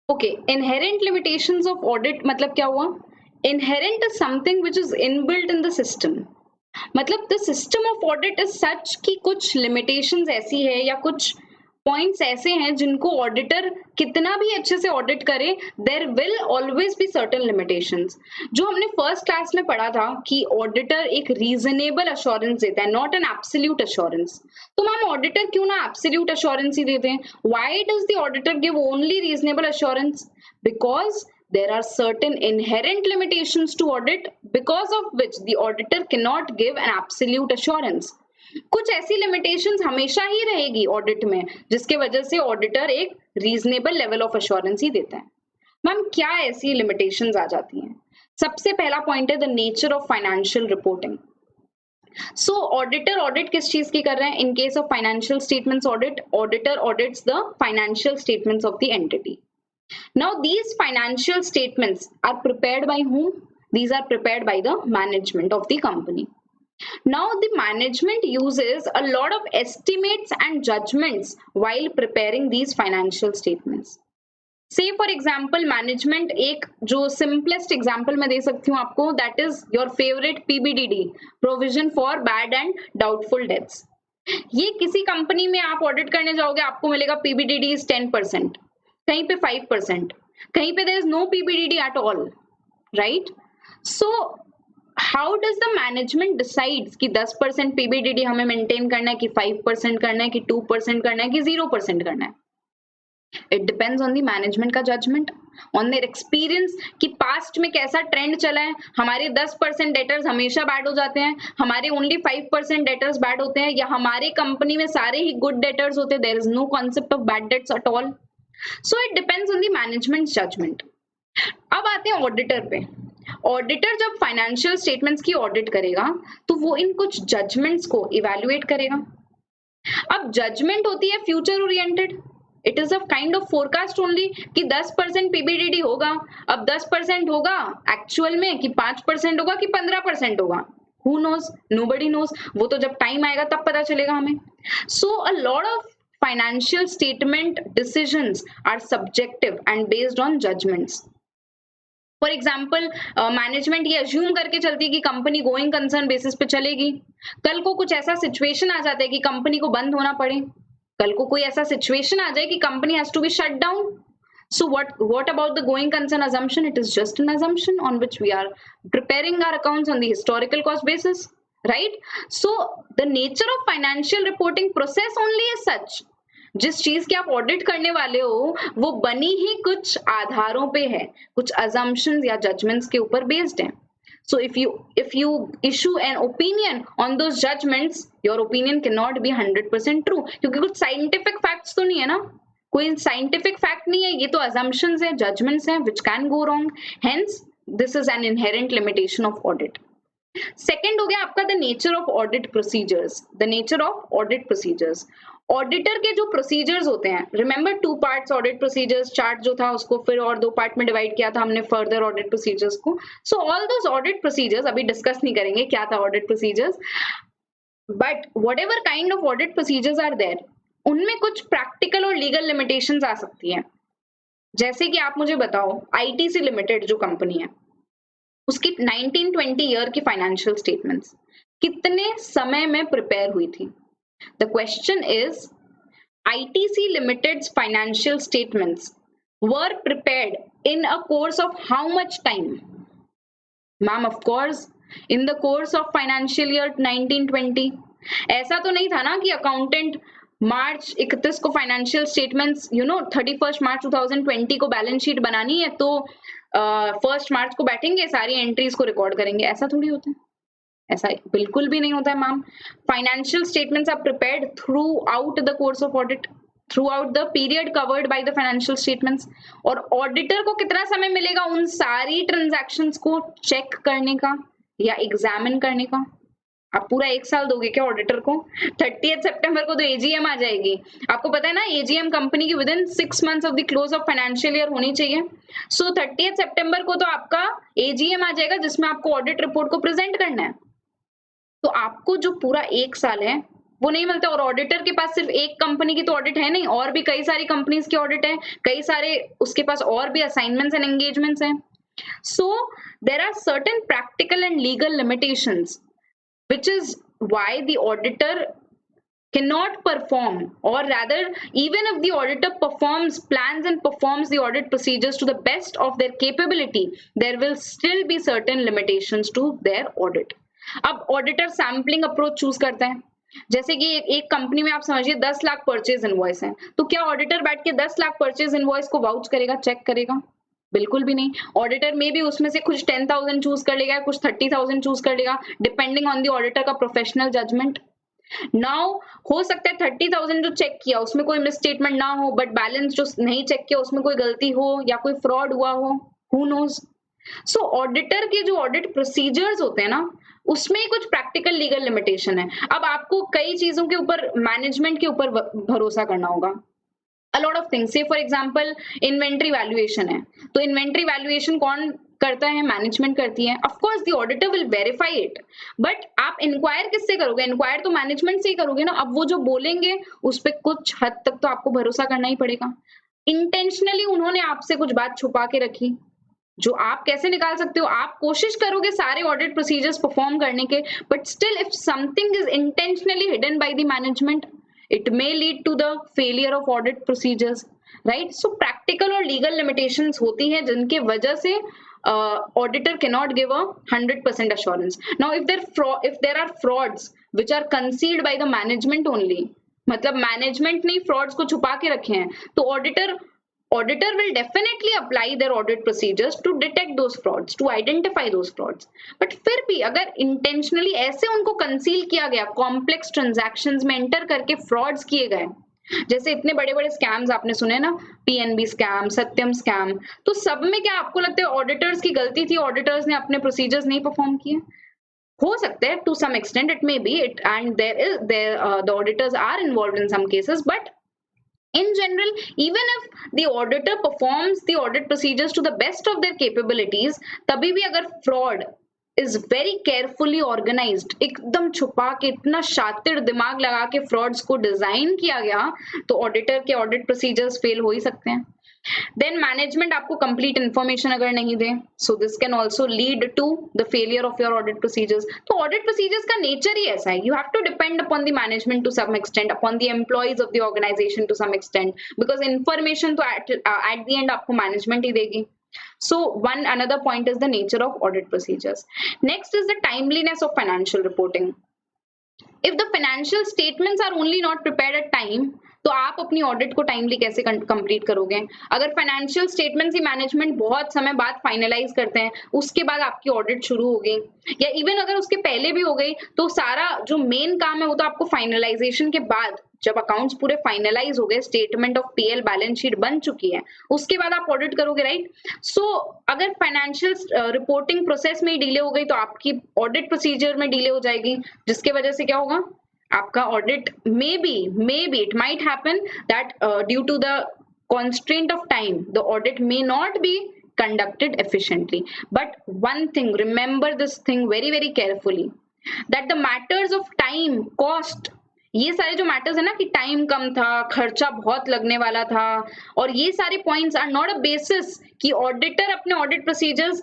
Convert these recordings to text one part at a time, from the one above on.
Okay, inherent limitations of audit मतलब क्या हुआ? Inherent is something which is inbuilt in the system. मतलब the system of audit is such कि कुछ limitations ऐसी है या कुछ पॉइंट्स ऐसे हैं जिनको ऑडिटर कितना भी अच्छे से ऑडिट करे, there will always be certain limitations. जो हमने फर्स्ट क्लास में पढ़ा था कि ऑडिटर एक रीजनेबल अश्योरेंस देता है, नॉट एन एब्सोल्यूट अश्योरेंस। तो मैम ऑडिटर क्यों ना एब्सोल्यूट अश्योरेंस ही देते हैं? Why does the auditor give only reasonable assurance? Because there are certain inherent limitations to audit because of which the auditor cannot give an absolute assurance. कुछ ऐसी limitations हमेशा ही रहेगी audit में जिसके वजह से ऑडिटर एक रीजनेबल लेवल ऑफ अश्योरेंस ही देता है। मैम क्या ऐसी लिमिटेशंस आ जाती हैं? सबसे पहला पॉइंट है the nature of financial reporting. So auditor audit किस चीज की कर रहे हैं? In case of financial statements audit, auditor audits the financial statements of the entity. Now these financial statements are prepared by whom? These are prepared by the management of the company. Now the management uses a lot of estimates and judgments while preparing these financial statements. Say for example management, एक जो simplest example मैं दे सकती हूँ आपको, that is your favorite PBDD, provision for bad and doubtful debts. ये किसी company में आप ऑडिट करने जाओगे आपको मिलेगा PBDD is 10%, कहीं पे 5%, कहीं पे there is no PBDD at all, right? So how does the management decides कि 10% PBDD हमें मेंटेन करना है कि 5% करना है कि 2% करना है कि 0% करना है? It depends on the management का judgment, on their experience कि past में कैसा trend चला है। हमारे 10% debtors हमेशा bad हो जाते हैं, हमारे only 5% debtors bad होते हैं, या हमारे कंपनी में सारे ही good debtors होते हैं, there is no concept of bad debts at all. So it depends on the management's judgment. अब आते हैं ऑडिटर पे। ऑडिटर जब फाइनेंशियल स्टेटमेंट्स की ऑडिट करेगा तो वो इन कुछ जजमेंट्स को इवैल्यूएट करेगा। अब जजमेंट होती है future oriented, it is a kind of forecast only कि 10% पीबीडीडी होगा। अब 10% होगा एक्चुअल में कि 5% होगा कि 15% होगा, हु नोज? Nobody knows. वो तो जब टाइम आएगा तब पता चलेगा हमें। So a lot of financial statement decisions are subjective and based on judgments. For example, management ये अज्यूम करके चलती है कि कंपनी गोइंग कंसर्न बेसिस पे चलेगी। कल को कुछ ऐसा सिचुएशन आ जाता है कि कंपनी को बंद होना पड़े, कल को कोई ऐसा सिचुएशन आ जाए कि company has to be shut down. So what about the going concern assumption? It is just an assumption on which we are preparing our accounts on the historical cost basis, right? So the nature of financial reporting process only is such, जिस चीज की आप audit करने वाले हो वो बनी ही कुछ आधारों पे है, कुछ assumptions या judgments के ऊपर based है। So if you issue an opinion on those judgments, your opinion cannot be 100% true, क्योंकि कुछ scientific facts तो नहीं है ना, कोई scientific fact नहीं है, ये तो assumptions है, judgments हैं which can go wrong. Hence this is an inherent limitation of audit. Second हो गया आपका the nature of audit procedures. The nature of audit procedures, auditor के जो प्रोसीजर्स होते हैं, remember 2 parts audit procedures, chart जो था उसको फिर और 2 पार्ट में डिवाइड किया था हमने फर्दर ऑडिट प्रोसीजर्स को। So all those audit procedures अभी डिस्कस नहीं करेंगे क्या था audit procedures, but whatever kind of audit procedures are there, उनमें कुछ प्रैक्टिकल और लीगल लिमिटेशंस आ सकती हैं। जैसे कि आप मुझे बताओ आईटीसी लिमिटेड जो कंपनी है उसकी 1920 ईयर की फाइनेंशियल स्टेटमेंट्स कितने समय में प्रिपेयर हुई थी? The question is ITC limiteds financial statements were prepared in a course of how much time? Ma'am of course in the course of financial year 1920। ऐसा तो नहीं था ना कि अकाउंटेंट मार्च 31 को फाइनेंशियल स्टेटमेंट्स 31 मार्च 2020 को बैलेंस शीट बनानी है तो 1 मार्च को बैठेंगे सारी एंट्रीज को रिकॉर्ड करेंगे, ऐसा थोड़ी होता है, ऐसा बिल्कुल भी नहीं होता है ma'am. Financial statements are prepared throughout the course of audit, throughout the period covered by the financial statements. और ऑडिटर को कितना समय मिलेगा उन सारी ट्रांजैक्शंस को चेक करने का या एग्जामिन करने का? आप पूरा 1 साल दोगे क्या ऑडिटर को? 30 सितंबर को तो एजीएम आ जाएगी, आपको पता है ना एजीएम कंपनी की with in 6 months of the close of financial year होनी चाहिए। सो 30 सितंबर को तो आपका एजीएम आ जाएगा जिसमें आपको ऑडिट रिपोर्ट को प्रेजेंट करना है। तो आपको जो पूरा 1 साल है वो नहीं मिलता। और ऑडिटर के पास सिर्फ एक कंपनी की तो ऑडिट है नहीं, और भी कई सारी कंपनीज की ऑडिट है, कई सारे उसके पास और भी असाइनमेंट्स एंड एंगेजमेंट्स हैं। So there are certain practical and legal limitations, which is why the auditor cannot perform, or rather even if the auditor performs plans and performs the audit procedures to the best of their capability, there will still be certain limitations to their audit. अब auditor sampling approach choose करते हैं। जैसे कि एक company में आप समझिए 10 lakh purchase invoice है, तो क्या ऑडिटर बैठ के 10 लाख परचेज इनवॉइस को वाउच करेगा, चेक करेगा? बिल्कुल भी नहीं। ऑडिटर में भी उसमें से कुछ 10,000 चूज कर लेगा, कुछ 30,000 चूज कर लेगा, डिपेंडिंग ऑन द ऑडिटर का प्रोफेशनल जजमेंट। नाउ हो सकता है 30,000 जो चेक किया उसमें कोई मिसस्टेटमेंट ना हो, बट बैलेंस जो नहीं चेक किया उसमें कोई गलती हो या कोई फ्रॉड हुआ हो, हु नोज। सो ऑडिटर के जो ऑडिट प्रोसीजर्स होते हैं ना, उसमें कुछ प्रैक्टिकल लीगल लिमिटेशन है। अब आपको कई चीजों के ऊपर, मैनेजमेंट के ऊपर भरोसा करना होगा। A lot of things, say for example inventory valuation है, तो inventory valuation कौन करता है? मैनेजमेंट करती है। Of course the auditor will verify it, but आप इंक्वायर किससे करोगे? इंक्वायर तो मैनेजमेंट से ही करोगे ना। अब वो जो बोलेंगे उस पर कुछ हद तक तो आपको भरोसा करना ही पड़ेगा। इंटेंशनली उन्होंने आपसे कुछ बात छुपा के रखी, जो आप कैसे निकाल सकते हो? आप कोशिश करोगे सारे ऑडिट प्रोसीजर्स परफॉर्म करने के, but still if something is intentionally hidden by the management, it may lead to the failure of audit procedures, right? So practical और legal limitations होती हैं जिनके वजह से auditor cannot give a 100% assurance. Now if there are frauds which are concealed by the management only, मतलब management ने frauds को छुपा के रखे हैं, तो auditor will definitely apply their audit procedures to detect those frauds, to identify those frauds. But फिर भी अगर intentionally ऐसे उनको conceal किया गया, complex transactions में enter करके frauds किए गए, जैसे इतने बड़े बड़े स्कैम्स आपने सुने ना, पीएनबी स्कैम, सत्यम स्कैम, तो सब में क्या आपको लगता है ऑडिटर्स की गलती थी? ऑडिटर्स ने अपने प्रोसीजर्स नहीं परफॉर्म किए? हो सकता है to some extent, it may be it, and the auditors are involved in some cases, but in general, even if the auditor performs the audit procedures to the best of their capabilities, तभी भी अगर fraud is very carefully organized, एकदम छुपा के इतना शातिर दिमाग लगा के frauds को डिजाइन किया गया, तो ऑडिटर के ऑडिट प्रोसीजर्स फेल हो ही सकते हैं। देन मैनेजमेंट आपको कंप्लीट इंफॉर्मेशन अगर नहीं दे, so this can also lead to the failure of your audit procedures. तो ऑडिट प्रोसीजर्स का नेचर ही ऐसा है, you have to depend upon the management to some extent, upon the employees of the organisation to some extent, because information तो at the end आपको management ही देगी। So one another point is the nature of audit procedures. Next is the timeliness of financial reporting. If the financial statements are only not prepared at time, तो आप अपनी audit को timely कैसे complete करोगे? अगर financial statements ही management बहुत समय बाद फाइनलाइज करते हैं, उसके बाद आपकी ऑडिट शुरू हो गई, या इवन अगर उसके पहले भी हो गई, तो सारा जो मेन काम है वो तो आपको फाइनलाइजेशन के बाद, जब अकाउंट्स पूरे फाइनलाइज हो गए, statement of PL balance sheet बन चुकी है, उसके बाद आप ऑडिट करोगे, राइट? सो अगर फाइनेंशियल रिपोर्टिंग प्रोसेस में ही डिले हो गई, तो आपकी ऑडिट प्रोसीजर में डिले हो जाएगी, जिसके वजह से क्या होगा? आपका audit maybe it might happen that due to the constraint of time, the audit may not be conducted efficiently. But one thing, remember this thing very very carefully, that the matters of time, cost, ये सारे जो matters है ना, कि time कम था, खर्चा बहुत लगने वाला था, और ये सारे points are not a basis कि ऑडिटर अपने ऑडिट प्रोसीजर्स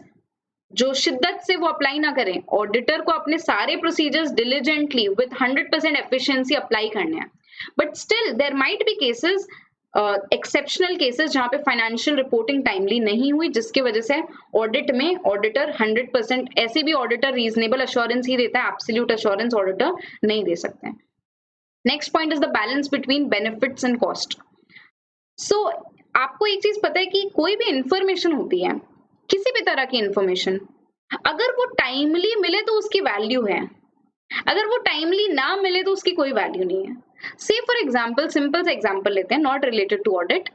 जो शिद्दत से वो अप्लाई ना करें। ऑडिटर को अपने सारे procedures diligently with 100% efficiency apply करने हैं, but still there might be cases, exceptional cases, जहां पे फाइनेंशियल रिपोर्टिंग टाइमली नहीं हुई, जिसकी वजह से ऑडिट में ऑडिटर 100%, ऐसे भी ऑडिटर रीजनेबल अश्योरेंस ही देता है, एब्सोल्यूट अश्योरेंस ऑडिटर नहीं दे सकते हैं। Next point is the balance between benefits and cost. So आपको एक चीज पता है कि कोई भी इंफॉर्मेशन होती है, किसी भी तरह की इंफॉर्मेशन, अगर वो टाइमली मिले तो उसकी वैल्यू है, अगर वो टाइमली ना मिले तो उसकी कोई वैल्यू नहीं है। से फॉर एग्जाम्पल, सिंपल सा एग्जाम्पल लेते हैं, नॉट रिलेटेड टू ऑडिट।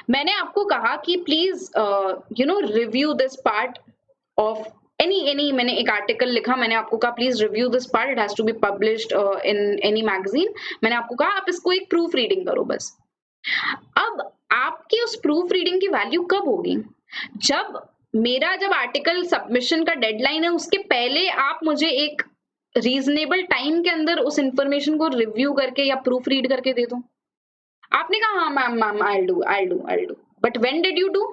मैंने आपको कहा कि please review this part of any मैंने एक आर्टिकल लिखा, मैंने आपको कहा please review this part, it has to be published in any magazine. मैंने आपको कहा आप इसको एक प्रूफ रीडिंग करो बस। अब आपकी उस प्रूफ रीडिंग की वैल्यू कब होगी? जब आर्टिकल सबमिशन का डेडलाइन है, उसके पहले आप मुझे एक रीजनेबल टाइम के अंदर उस इंफॉर्मेशन को रिव्यू करके या प्रूफ रीड करके दे दो। आपने कहा हाँ ma'am ma'am I do, but when did you do?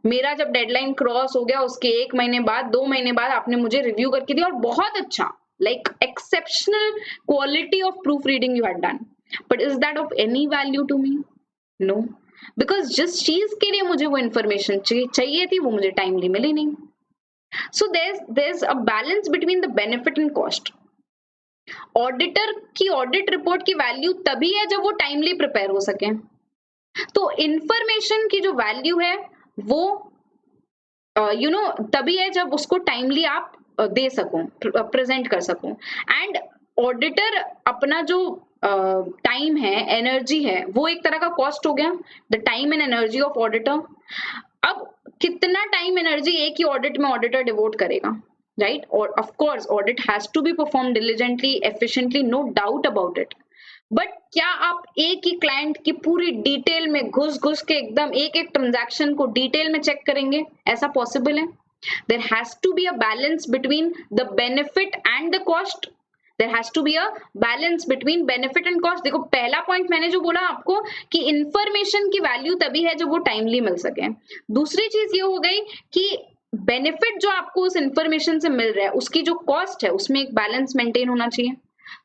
मेरा जब डेडलाइन क्रॉस हो गया उसके 1 महीने बाद, 2 महीने बाद आपने मुझे रिव्यू करके दिया और बहुत अच्छा, like exceptional quality of proofreading you had done, but is that of any value to me? No, because जिस चीज के लिए मुझे वो इन्फॉर्मेशन चाहिए थी वो मुझे टाइमली मिली नहीं। सो there's a balance between the benefit and cost. Auditor की ऑडिट रिपोर्ट की वैल्यू तभी है जब वो टाइमली प्रिपेयर हो सके। तो इंफॉर्मेशन की जो वैल्यू है वो तभी है जब उसको टाइमली आप दे सको, प्रेजेंट कर सको। एंड ऑडिटर अपना जो टाइम है, एनर्जी है, वो एक तरह का कॉस्ट हो गया, the time and energy of auditor. अब कितना टाइम एनर्जी एक ही ऑडिट में ऑडिटर डिवोट करेगा, राइट? और of course audit has to be perform diligently, efficiently, no doubt about it. But क्या आप एक ही क्लाइंट की पूरी डिटेल में घुस के एकदम एक एक ट्रांजैक्शन को डिटेल में चेक करेंगे? ऐसा पॉसिबल है? There has to be a balance between the benefit and the cost. There has to be a balance between benefit and cost. देखो पहला पॉइंट मैंने जो बोला आपको कि इंफॉर्मेशन की वैल्यू तभी है जब वो टाइमली मिल सके। दूसरी चीज ये हो गई कि बेनिफिट जो आपको उस इंफॉर्मेशन से मिल रहा है उसकी जो कॉस्ट है उसमें एक बैलेंस मेंटेन होना चाहिए।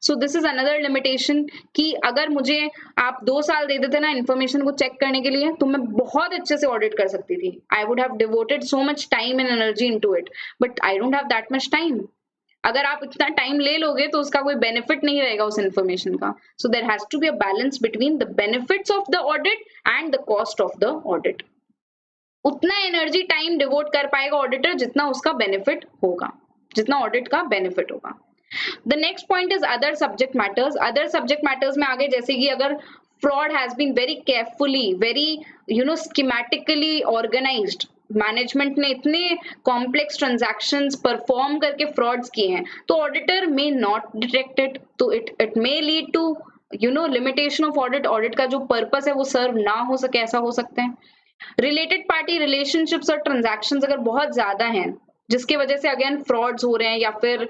So this is another limitation कि अगर मुझे आप 2 साल दे देते ना इंफॉर्मेशन को चेक करने के लिए तो मैं बहुत अच्छे से ऑडिट कर सकती थी। I would have devoted so much time and energy into it, but I don't have that much time. अगर आप इतना टाइम ले लोगे तो उसका कोई बेनिफिट नहीं रहेगा उस इंफॉर्मेशन का। So there has to be a balance between the benefits of the audit and the cost of the audit. उतना एनर्जी टाइम डिवोट कर पाएगा ऑडिटर जितना उसका बेनिफिट होगा, जितना ऑडिट का बेनिफिट होगा। The next point is other subject matters. Other subject matters में आगे जैसे कि अगर fraud has been very carefully, very schematically organised, management ने इतने कॉम्प्लेक्स ट्रांजैक्शंस परफॉर्म करके फ्रॉड्स किए हैं तो auditor may not detect it, तो it may lead to limitation of audit. Audit का जो पर्पस है वो सर्व ना हो सके, ऐसा हो सकता है। रिलेटेड पार्टी रिलेशनशिप्स और ट्रांजैक्शंस अगर बहुत ज्यादा हैं जिसकी वजह से अगेन फ्रॉड्स हो रहे हैं या फिर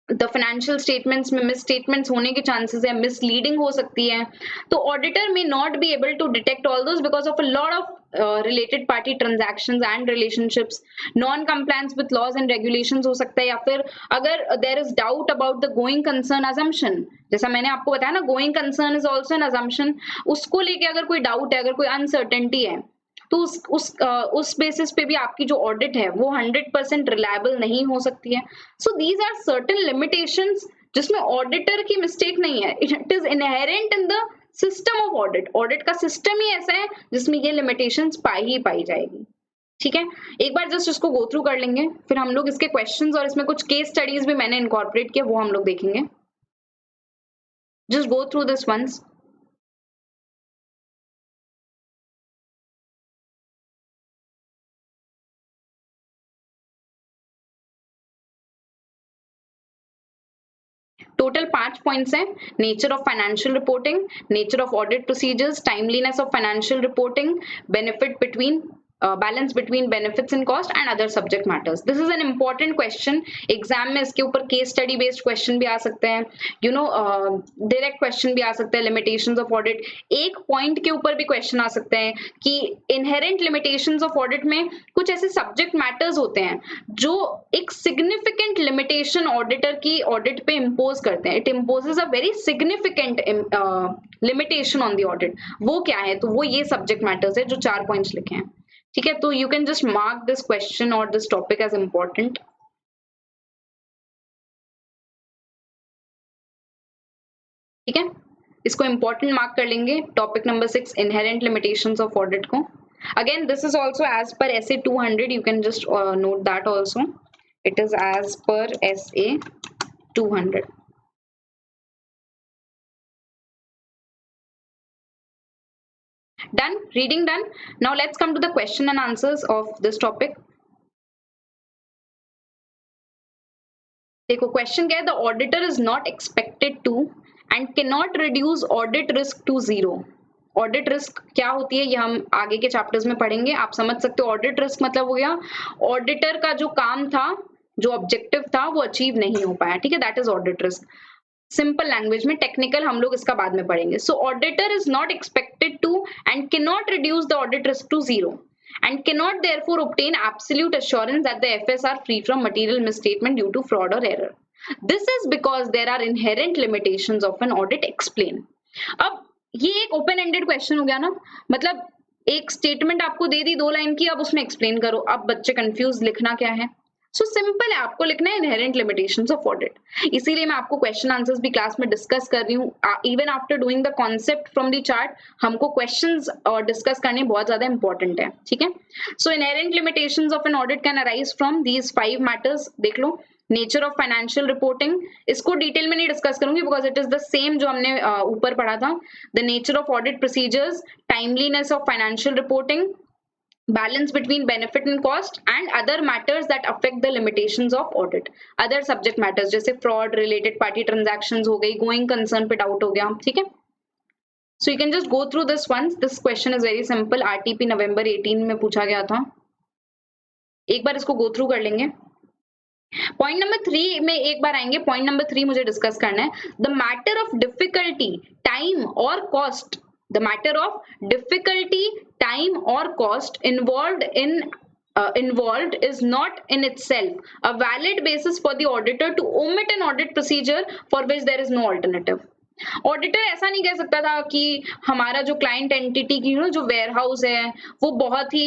द फाइनेंशियल स्टेटमेंट्स में मिस स्टेटमेंट्स होने के चांसेस है, मिसलीडिंग हो सकती है, तो auditor may not be able to detect all those because of a lot of related party transactions and relationships. Non compliance with laws and regulations हो सकता है, या फिर अगर there is doubt about the going concern assumption, जैसा मैंने आपको बताया ना, going concern is also an assumption. उसको लेके अगर कोई डाउट है, अगर कोई अनसर्टेनिटी है तो उस बेसिस पे भी आपकी जो ऑडिट है वो 100% रिलायबल नहीं हो सकती है। So these are certain limitations जिसमें ऑडिटर की मिस्टेक नहीं है, it is inherent in the system of audit. Audit का सिस्टम ही ऐसा है जिसमें ये लिमिटेशंस पाई जाएगी। ठीक है, एक बार जस्ट इसको गो थ्रू कर लेंगे, फिर हम लोग इसके क्वेश्चंस और इसमें कुछ केस स्टडीज भी मैंने इनकॉर्पोरेट किया वो हम लोग देखेंगे। Just go through this once. Total 5 points हैं। Nature of financial reporting, nature of audit procedures, timeliness of financial reporting, benefit between balance between benefits and cost and other subject matters. This is an important question. Exam में इसके ऊपर case study based question भी आ सकते हैं, direct question भी आ सकते हैं, limitations of audit. एक पॉइंट के ऊपर भी क्वेश्चन आ सकते हैं कि इनहेरेंट लिमिटेशंस ऑफ ऑडिट में कुछ ऐसे सब्जेक्ट मैटर्स होते हैं जो एक सिग्निफिकेंट लिमिटेशन ऑडिटर की ऑडिट पे इम्पोज करते हैं। It imposes a very significant limitation on the audit. वो क्या है? तो वो ये सब्जेक्ट मैटर्स है जो 4 पॉइंट्स लिखे हैं। ठीक है, तो you can just mark this question और दिस टॉपिक एज इम्पोर्टेंट। ठीक है, इसको इंपॉर्टेंट मार्क कर लेंगे। Topic number 6, inherent limitations of audit को। Again this is also as per SA 200, you can just note that also, it is as per SA 200। Done, reading done. Now let's come to the question and answers of this topic. देखो question क्या है, the auditor is not expected to and cannot reduce audit risk to zero. Audit risk क्या होती है ये हम आगे के चैप्टर्स में पढ़ेंगे। आप समझ सकते हो ऑडिट रिस्क मतलब हो गया ऑडिटर का जो काम था जो ऑब्जेक्टिव था वो अचीव नहीं हो पाया, ठीक है, that is audit risk. Simple language में, टेक्निकल हम लोग इसका बाद में पढ़ेंगे। So auditor is not expected to and cannot reduce the audit risk to zero and cannot therefore obtain absolute assurance that the FS are free from material misstatement due to fraud or error. This is because there are inherent limitations of an audit explain. अब ये एक open ended question हो गया ना, मतलब एक statement आपको दे दी 2 line की, अब उसमें एक्सप्लेन करो। अब बच्चे कंफ्यूज, लिखना क्या है? सो सिंपल है, आपको लिखना है इनहेरेंट लिमिटेशंस ऑफ ऑडिट। इसीलिए मैं आपको क्वेश्चन आंसर्स भी क्लास में डिस्कस कर रही हूँ। Even after doing the concept from the chart, हमको क्वेश्चंस डिस्कस करने बहुत ज्यादा इंपॉर्टेंट है, ठीक है। So inherent limitations of an audit can arise from these 5 matters. देख लो, नेचर ऑफ फाइनेंशियल रिपोर्टिंग, इसको डिटेल में नहीं डिस्कस करूंगी because it is the same जो हमने ऊपर पढ़ा था। The nature of audit procedures, timeliness of financial reporting, balance between benefit and cost, and other matters that affect the limitations of audit. Other subject matters जैसे fraud, related party transactions हो गई, going concern पे doubt हो गया, ठीक है। So you can just go through this once. This question is very simple. RTP November 18 में पूछा गया था, एक बार इसको go through कर लेंगे। पॉइंट नंबर 3 में एक बार आएंगे। पॉइंट नंबर 3 मुझे डिस्कस करना है, the matter of difficulty, time और cost. The matter of difficulty, time or cost involved is not in itself a valid basis for the auditor to omit an audit procedure for which there is no alternative. Auditor ऐसा नहीं कह सकता था कि हमारा जो client entity की जो वेयर हाउस है वो बहुत ही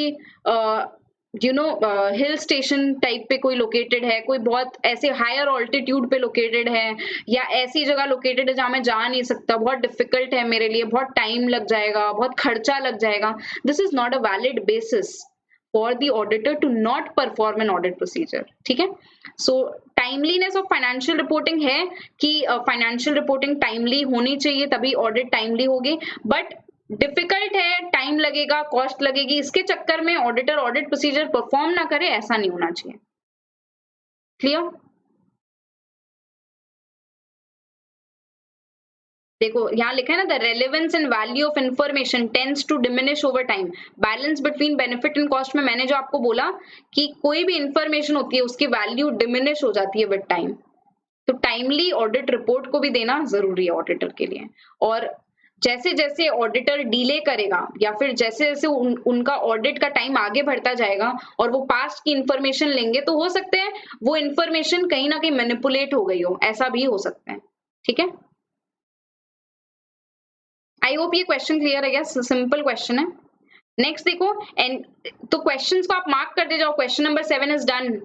हिल स्टेशन टाइप पे कोई लोकेटेड है, कोई बहुत ऐसे हायर ऑल्टीट्यूड पे लोकेटेड है, या ऐसी जगह लोकेटेड है जहां मैं जा नहीं सकता, बहुत डिफिकल्ट है मेरे लिए, बहुत टाइम लग जाएगा, बहुत खर्चा लग जाएगा। This is not a valid basis for the auditor to not perform an audit procedure, ठीक है। So timeliness of financial reporting है कि फाइनेंशियल रिपोर्टिंग टाइमली होनी चाहिए, तभी ऑडिट टाइमली होगी। बट डिफिकल्ट है, टाइम लगेगा, कॉस्ट लगेगी, इसके चक्कर में ऑडिटर ऑडिट प्रोसीजर परफॉर्म ना करे, ऐसा नहीं होना चाहिए। क्लियर? देखो यहाँ लिखा है ना, the relevance and value of information tends to diminish over time, balance between benefit and cost में मैंने जो आपको बोला कि कोई भी इंफॉर्मेशन होती है उसकी वैल्यू डिमिनिश हो जाती है विद टाइम। तो टाइमली ऑडिट रिपोर्ट को भी देना जरूरी है ऑडिटर के लिए। और जैसे जैसे ऑडिटर डिले करेगा या फिर जैसे जैसे उनका ऑडिट का टाइम आगे बढ़ता जाएगा और वो पास्ट की इंफॉर्मेशन लेंगे, तो हो सकता है वो इंफॉर्मेशन कहीं ना कहीं मैनिपुलेट हो गई हो, ऐसा भी हो सकता है, ठीक है। आई होप ये क्वेश्चन क्लियर है, सिंपल क्वेश्चन है। नेक्स्ट देखो, तो क्वेश्चंस को आप मार्क करते जाओ। Question number 7 is done.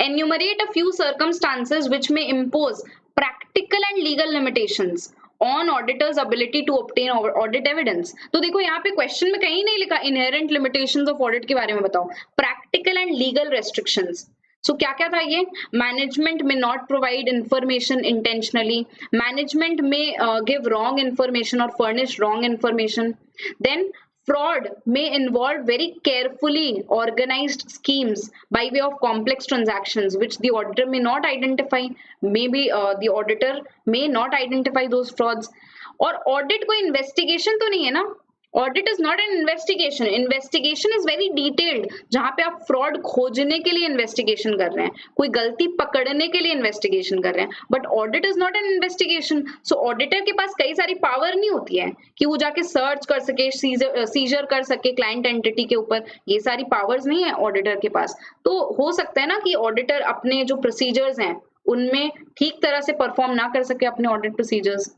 Enumerate a few circumstances which may impose practical and legal limitations on auditor's ability to obtain audit evidence. तो देखो यहाँ पे क्वेश्चन में कहीं नहीं लिखा inherent limitations of audit के बारे में बताओ, practical and legal restrictions. So क्या क्या था ये? Management may not provide information intentionally. Management may give wrong information or furnish wrong information. Then fraud may involve very carefully organized schemes by way of complex transactions which the auditor may not identify. Maybe the auditor may not identify those frauds. और audit कोई investigation तो नहीं है ना, audit is not an investigation. Investigation is very detailed, जहां पे आप fraud खोजने के लिए इन्वेस्टिगेशन कर रहे हैं, कोई गलती पकड़ने के लिए इन्वेस्टिगेशन कर रहे हैं, but audit is not an investigation. So auditor के पास कई सारी पावर नहीं होती है कि वो जाके सर्च कर सके, सीजर कर सके क्लाइंट एंटिटी के ऊपर, ये सारी पावर्स नहीं है ऑडिटर के पास। तो हो सकता है ना कि ऑडिटर अपने जो प्रोसीजर्स हैं उनमें ठीक तरह से परफॉर्म ना कर सके अपने audit procedures.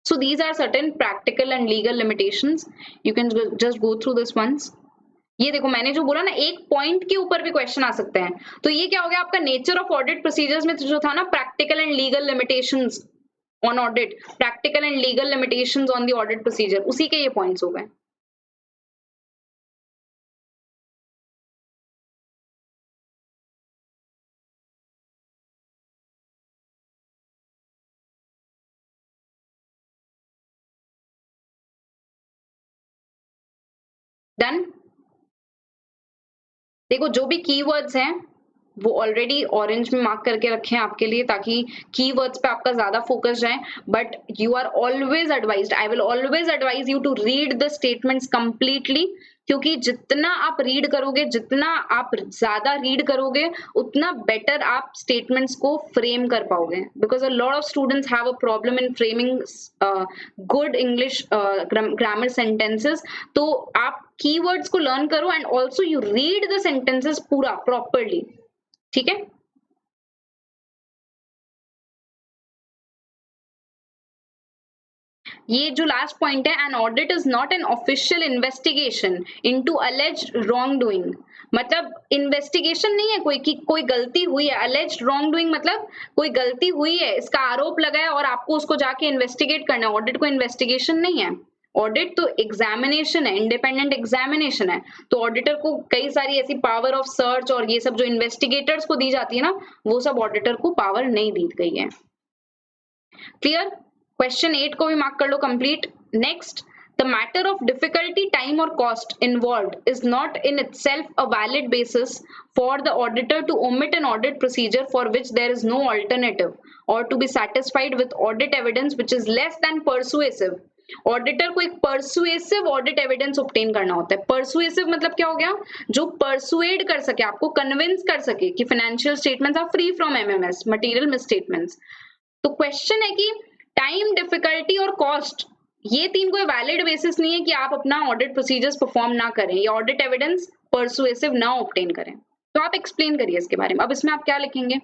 So these are certain practical and legal limitations. You can just go through this once. ये देखो मैंने जो बोला ना, एक पॉइंट के ऊपर भी क्वेश्चन आ सकते हैं। तो ये क्या हो गया आपका नेचर ऑफ ऑडिट प्रोसीजर्स में जो था ना, practical and legal limitations on audit, practical and legal limitations on the audit procedure, उसी के ये पॉइंट्स हो गए। डन। देखो जो भी कीवर्ड्स हैं वो ऑलरेडी ऑरेंज में मार्क करके रखे हैं आपके लिए, ताकि कीवर्ड्स पे आपका ज्यादा फोकस जाए। But you are always advised, I will always advise you to read the statements completely, क्योंकि जितना आप रीड करोगे, जितना आप ज्यादा रीड करोगे, उतना बेटर आप स्टेटमेंट्स को फ्रेम कर पाओगे, because a lot of students have a problem in framing good English grammar sentences. तो आप कीवर्ड्स को लर्न करो and also you read the sentences पूरा प्रॉपरली. ठीक है. ये जो लास्ट पॉइंट है, an audit is not an official investigation into alleged wrong doing. मतलब इन्वेस्टिगेशन नहीं है कोई कि कोई गलती हुई है. अलेज्ड रॉन्ग डूइंग मतलब कोई गलती हुई है, इसका आरोप लगा है और आपको उसको जाके इन्वेस्टिगेट करना है. ऑडिट को इन्वेस्टिगेशन नहीं है. ऑडिट तो एग्जामिनेशन है, इंडिपेंडेंट एग्जामिनेशन है. तो ऑडिटर को कई सारी ऐसी पावर ऑफ सर्च और ये सब जो इन्वेस्टिगेटर्स को दी जाती है ना, वो सब ऑडिटर को पावर नहीं दी गई है. क्लियर. क्वेश्चन 8 को भी मार्क कर लो complete. Next, the matter of difficulty, time or cost involved is not in itself a valid basis for the auditor to omit an audit procedure for which there is no alternative, or to be satisfied with audit evidence which is less than persuasive. Auditor को एक persuasive audit evidence obtain करना होता है. Persuasive मतलब क्या हो गया? जो परसुएड कर सके, आपको कन्विंस कर सके कि financial statements are free from MMS, material misstatements. तो क्वेश्चन है कि टाइम, डिफिकल्टी और कॉस्ट, ये तीन कोई वैलिड बेसिस नहीं है कि आप अपना ऑडिट प्रोसीजर्स परफॉर्म ना करें या ऑडिट एविडेंस परसुएसिव ना ऑब्टेन करें. तो आप एक्सप्लेन करिए इसके बारे में. अब इसमें आप क्या लिखेंगे?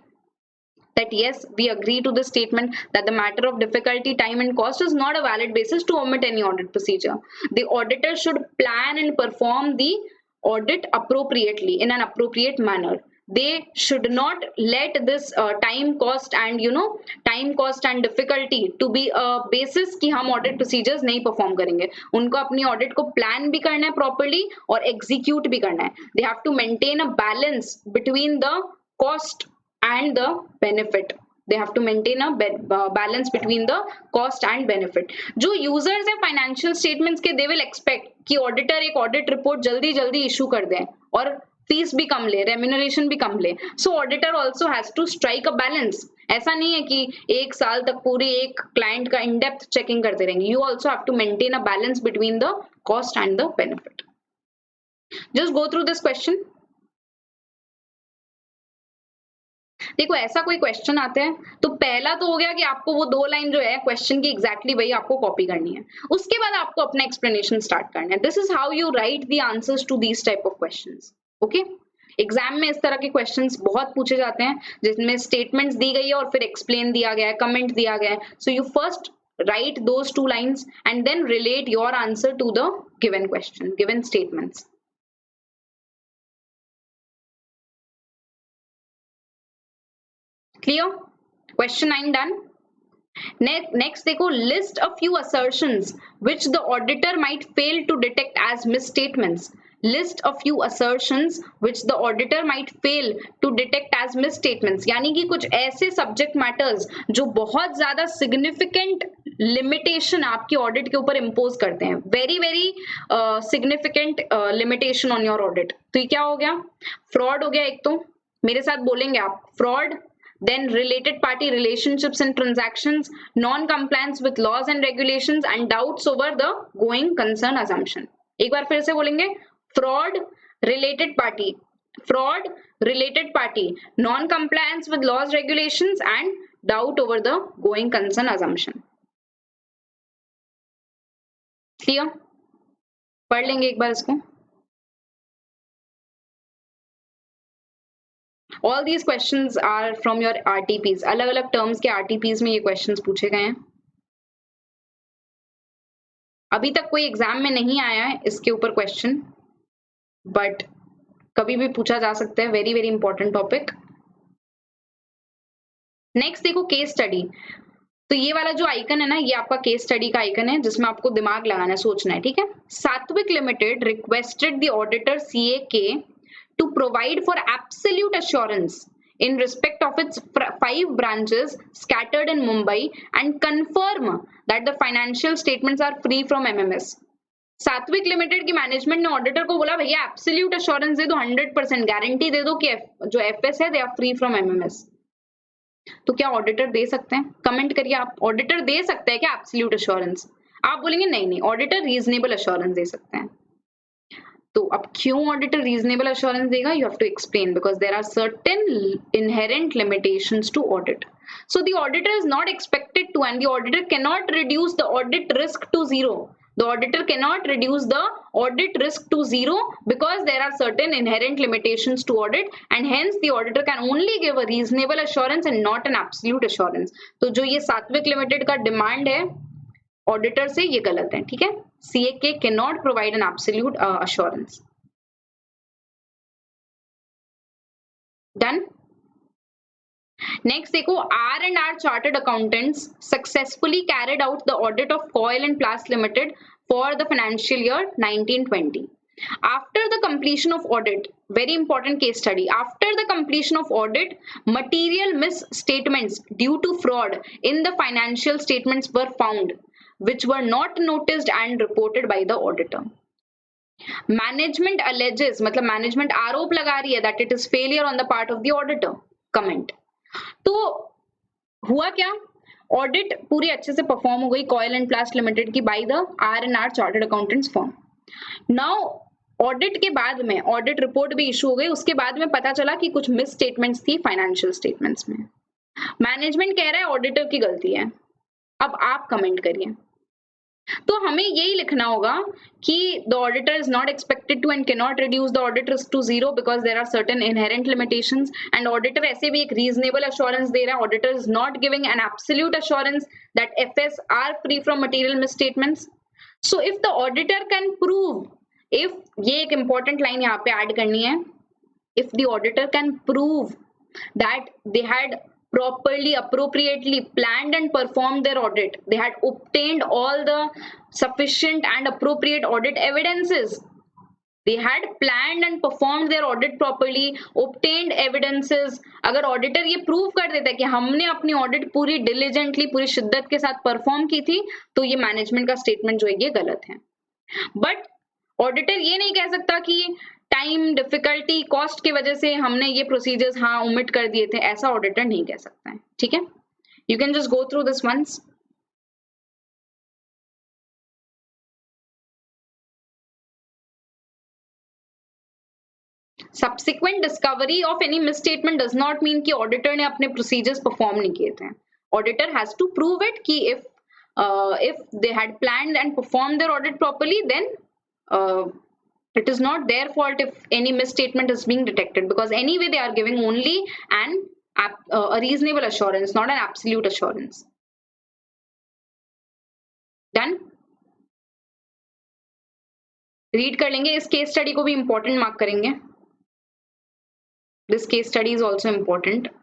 That yes, we agree to the statement that the matter of difficulty, time and cost is not a valid basis to omit any audit procedure. The auditor should plan and perform the audit appropriately in an appropriate manner. They should not let this time cost and difficulty to be a basis कि हम audit procedures नहीं perform करेंगे. उनको अपनी audit को plan भी करना है properly और execute भी करना है. They have to maintain a balance between the cost and the benefit. They have to maintain a balance between the cost and benefit. जो users है financial statements के, they will expect कि auditor एक audit report जल्दी जल्दी issue कर दें और फीस भी कम ले, रेम्यूनरेशन भी कम ले. So auditor also has to strike a balance. ऐसा नहीं है कि एक साल तक पूरी एक क्लाइंट का इन डेप्थ चेकिंग करते रहेंगे. You also have to maintain a balance between the cost and the benefit. Just go through this question. देखो ऐसा कोई क्वेश्चन आते हैं तो पहला तो हो गया कि आपको वो 2 लाइन जो है क्वेश्चन की एग्जैक्टली वही आपको कॉपी करनी है. उसके बाद आपको अपना एक्सप्लेनेशन स्टार्ट करना है. This is how you write the answers to these type of questions. Okay. Exam में इस तरह के क्वेश्चंस बहुत पूछे जाते हैं जिसमें स्टेटमेंट्स दी गई है और फिर एक्सप्लेन दिया गया है, कमेंट दिया गया है. So you first write those 2 lines and then relate your answer to the given question, given statements. Clear? Question 9 done. Next देखो, list a few assertions which the auditor might fail to detect as misstatements. List a few assertions which the auditor might fail to detect as misstatements. यानी कि कुछ ऐसे subject matters जो बहुत ज़्यादा significant limitation आपकी audit के ऊपर impose करते हैं. Very very significant limitation on your audit. तो ये क्या हो गया? Fraud हो गया एक तो. मेरे साथ बोलेंगे आप. Fraud, then related party relationships and transactions, non-compliance with laws and regulations, and doubts over the going concern assumption. एक बार फिर से बोलेंगे. fraud, related party, non-compliance with laws, regulations, and doubt over the going concern assumption. Clear? पढ़ लेंगे एक बार इसको. All these questions are from your RTPs. अलग अलग terms के RTPs में ये questions पूछे गए हैं. अभी तक कोई एग्जाम में नहीं आया है इसके ऊपर क्वेश्चन, बट कभी भी पूछा जा सकता है. Very very important topic. Next देखो केस स्टडी. तो ये वाला जो आइकन है ना, ये आपका केस स्टडी का आइकन है जिसमें आपको दिमाग लगाना है, सोचना है. ठीक है. सात्विक limited requested the auditor CAK to provide for absolute assurance in respect of its 5 branches scattered in Mumbai and confirm that the financial statements are free from MMS. सात्विक लिमिटेड की मैनेजमेंट ने ऑडिटर को बोला भैया absolute assurance दे दो, 100% guarantee दे दो कि जो FS है they are free from MMS. तो क्या ऑडिटर दे सकते हैं? कमेंट करिए आप. ऑडिटर दे सकते हैं क्या एब्सोल्यूट अश्योरेंस? आप बोलेंगे नहीं नहीं, ऑडिटर रीजनेबल अश्योरेंस दे सकते हैं. तो अब क्यों ऑडिटर रीजनेबल अश्योरेंस देगा? You have to explain, because there are certain inherent limitations to audit. So the auditor is not expected to, and the auditor cannot reduce the audit risk to zero. The auditor cannot reduce the audit risk to zero because there are certain inherent limitations to audit, and hence the auditor can only give a reasonable assurance and not an absolute assurance. तो जो ये सात्विक limited का demand है auditor से, ये गलत है. ठीक है, CAK cannot provide an absolute assurance. Done. Next देखो, R&R Chartered Accountants successfully carried out the audit of Coil and Plast Limited for the financial year 1920. After the completion of audit, very important case study, after the completion of audit, material misstatements due to fraud in the financial statements were found, which were not noticed and reported by the auditor. Management alleges, मतलब management आरोप लगा रही है that it is failure on the part of the auditor. Comment. तो हुआ क्या, audit पूरी अच्छे से परफॉर्म हो गई कॉयल एंड प्लास्ट लिमिटेड की by the R&R chartered accountants firm. Now audit के बाद में ऑडिट रिपोर्ट भी इशू हो गई, उसके बाद में पता चला कि कुछ मिस स्टेटमेंट्स थी फाइनेंशियल स्टेटमेंट्स में. मैनेजमेंट कह रहा है ऑडिटर की गलती है. अब आप कमेंट करिए. तो हमें यही लिखना होगा कि the auditor is not expected to and cannot reduce the audit risk to zero because there are certain inherent limitations, and auditor ऐसे भी एक रीजनेबल अश्योरेंस दे रहा है. Auditor is not giving an absolute assurance that FS are free from material misstatements. So if the auditor can prove, if, ये एक important line यहाँ पे ऐड करनी है, if the auditor can prove that they had properly, appropriately planned and performed their audit, they had obtained all the sufficient and appropriate audit evidences, they had planned and performed their audit properly, obtained evidences. अगर auditor ये prove कर देता है कि हमने अपनी audit पूरी diligently, पूरी शिद्दत के साथ परफॉर्म की थी, तो ये मैनेजमेंट का स्टेटमेंट जो है ये गलत है. बट ऑडिटर ये नहीं कह सकता कि टाइम, डिफिकल्टी, कॉस्ट की वजह से हमने ये प्रोसीजर्स ओमिट कर दिए थे. ऐसा ऑडिटर नहीं कह सकता है. ठीक है, you can just go through this once. Subsequent discovery of any misstatement does not mean कि ऑडिटर ने अपने प्रोसीजर्स परफॉर्म नहीं किए थे. Auditor has to prove it कि if they had planned and performed their audit properly, then it is not their fault if any misstatement is being detected, because anyway they are giving only a reasonable assurance, not an absolute assurance. Done. Read कर लेंगे. इस case study को भी important mark करेंगे. This case study is also important.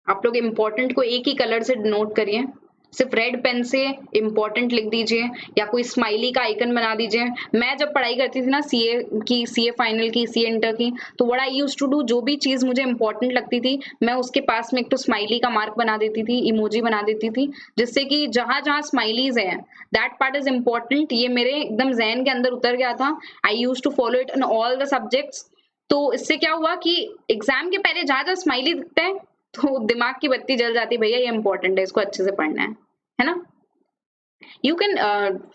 आप लोग important को एक ही कलर से नोट करिए. सिर्फ रेड पेन से इम्पोर्टेंट लिख दीजिए या कोई स्माइली का आइकन बना दीजिए. मैं जब पढ़ाई करती थी ना सीए फाइनल की, सीए इंटर की, तो what I used to do, जो भी चीज मुझे इम्पोर्टेंट लगती थी मैं उसके पास में एक तो स्माइली का मार्क बना देती थी, इमोजी बना देती थी, जिससे कि जहां जहां स्माइलीज है दैट पार्ट इज इम्पोर्टेंट. ये मेरे एकदम जहन के अंदर उतर गया था. I used to follow it in all the subjects. तो इससे क्या हुआ कि एग्जाम के पहले जहां जहां स्माइली दिखते हैं तो दिमाग की बत्ती जल जाती, भैया ये इंपॉर्टेंट है, इसको अच्छे से पढ़ना है ना. You can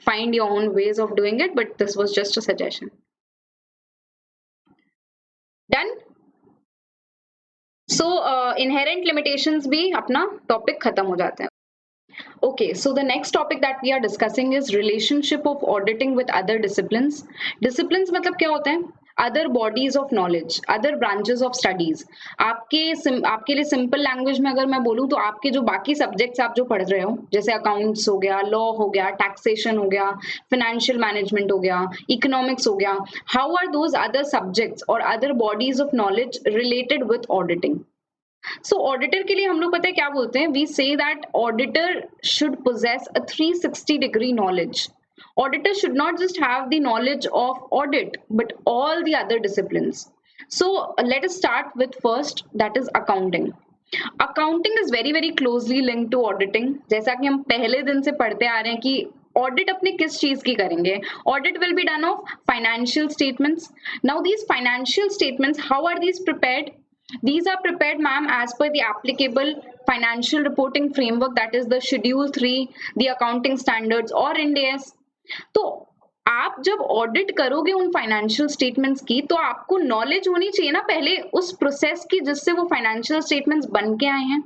find your own ways of doing it, but this was just a suggestion. Done. So inherent limitations भी अपना टॉपिक खत्म हो जाता है. Okay, so the next topic that we are discussing is relationship of auditing with other disciplines. Disciplines मतलब क्या होते हैं? Other bodies of knowledge, other branches of studies. आपके लिए सिंपल लैंग्वेज में अगर मैं बोलूँ तो आपके जो बाकी सब्जेक्ट्स आप जो पढ़ रहे हो, जैसे अकाउंट्स हो गया, लॉ हो गया, टैक्सेशन हो गया, फाइनेंशियल मैनेजमेंट हो गया, इकोनॉमिक्स हो गया, how are those other subjects और other bodies of knowledge related with auditing? So auditor के लिए हम लोग पता है क्या बोलते हैं? We say that auditor should possess a 360 degree knowledge. Auditor should not just have the knowledge of audit, but all the other disciplines. So let us start with first, that is accounting. Accounting is very very closely linked to auditing. जैसा कि हम पहले दिन से पढ़ते आ रहे हैं कि ऑडिट अपने किस चीज की करेंगे? Audit will be done of financial statements. Now these financial statements, how are these prepared? These are prepared, ma'am, as per the applicable financial reporting framework, that is the Schedule 3, the accounting standards or Ind AS. तो आप जब audit करोगे उन financial statements की, तो आपको knowledge होनी चाहिए ना पहले उस प्रोसेस की जिससे वो फाइनेंशियल स्टेटमेंट्स बन के आए हैं.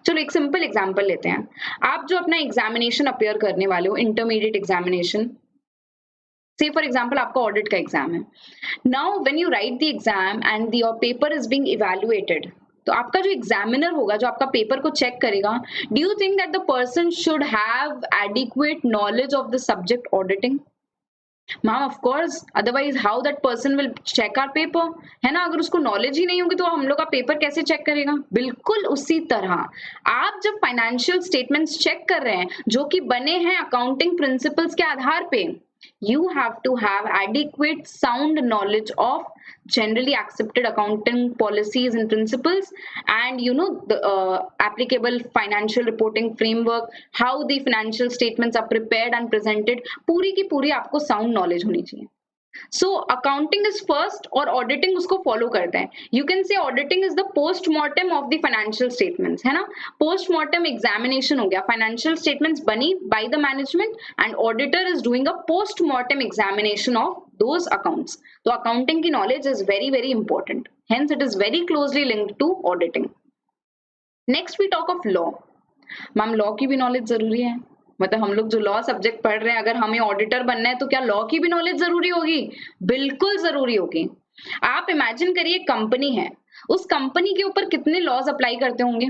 चलो एक सिंपल एग्जांपल लेते हैं. आप जो अपना एग्जामिनेशन अपियर करने वाले हो, इंटरमीडिएट एग्जामिनेशन, से फॉर एग्जाम्पल आपका ऑडिट का एग्जाम है. Now when you write the exam and your paper is being evaluated, तो आपका जो एग्जामिनर होगा, जो आपका पेपर को चेक करेगा, do you think that the person should have adequate knowledge of the subject auditing? Ma'am of course, otherwise how that person will check our paper, है ना? अगर उसको नॉलेज ही नहीं होगी तो हम लोग का पेपर कैसे चेक करेगा? बिल्कुल उसी तरह आप जब फाइनेंशियल स्टेटमेंट्स चेक कर रहे हैं जो कि बने हैं अकाउंटिंग प्रिंसिपल्स के आधार पे, you have to have adequate sound knowledge of generally accepted accounting policies and principles, and the applicable financial reporting framework, how the financial statements are prepared and presented. पूरी की पूरी आपको sound knowledge होनी चाहिए. So accounting is first और auditing उसको follow करते हैं. You can say auditing is the post-mortem of the financial statements, है ना? Post-mortem examination हो गया, financial statements बनी by the management and auditor is doing a post-mortem examination of those accounts. तो accounting की knowledge is very very important. Hence it is very closely linked to auditing. Next we talk of law. Ma'am law की भी knowledge जरूरी है. मतलब हम लोग जो लॉ सब्जेक्ट पढ़ रहे हैं, अगर हमें ऑडिटर बनना है तो क्या लॉ की भी नॉलेज जरूरी होगी? बिल्कुल जरूरी होगी. आप इमेजिन करिए कंपनी है, उस कंपनी के ऊपर कितने लॉज अप्लाई करते होंगे?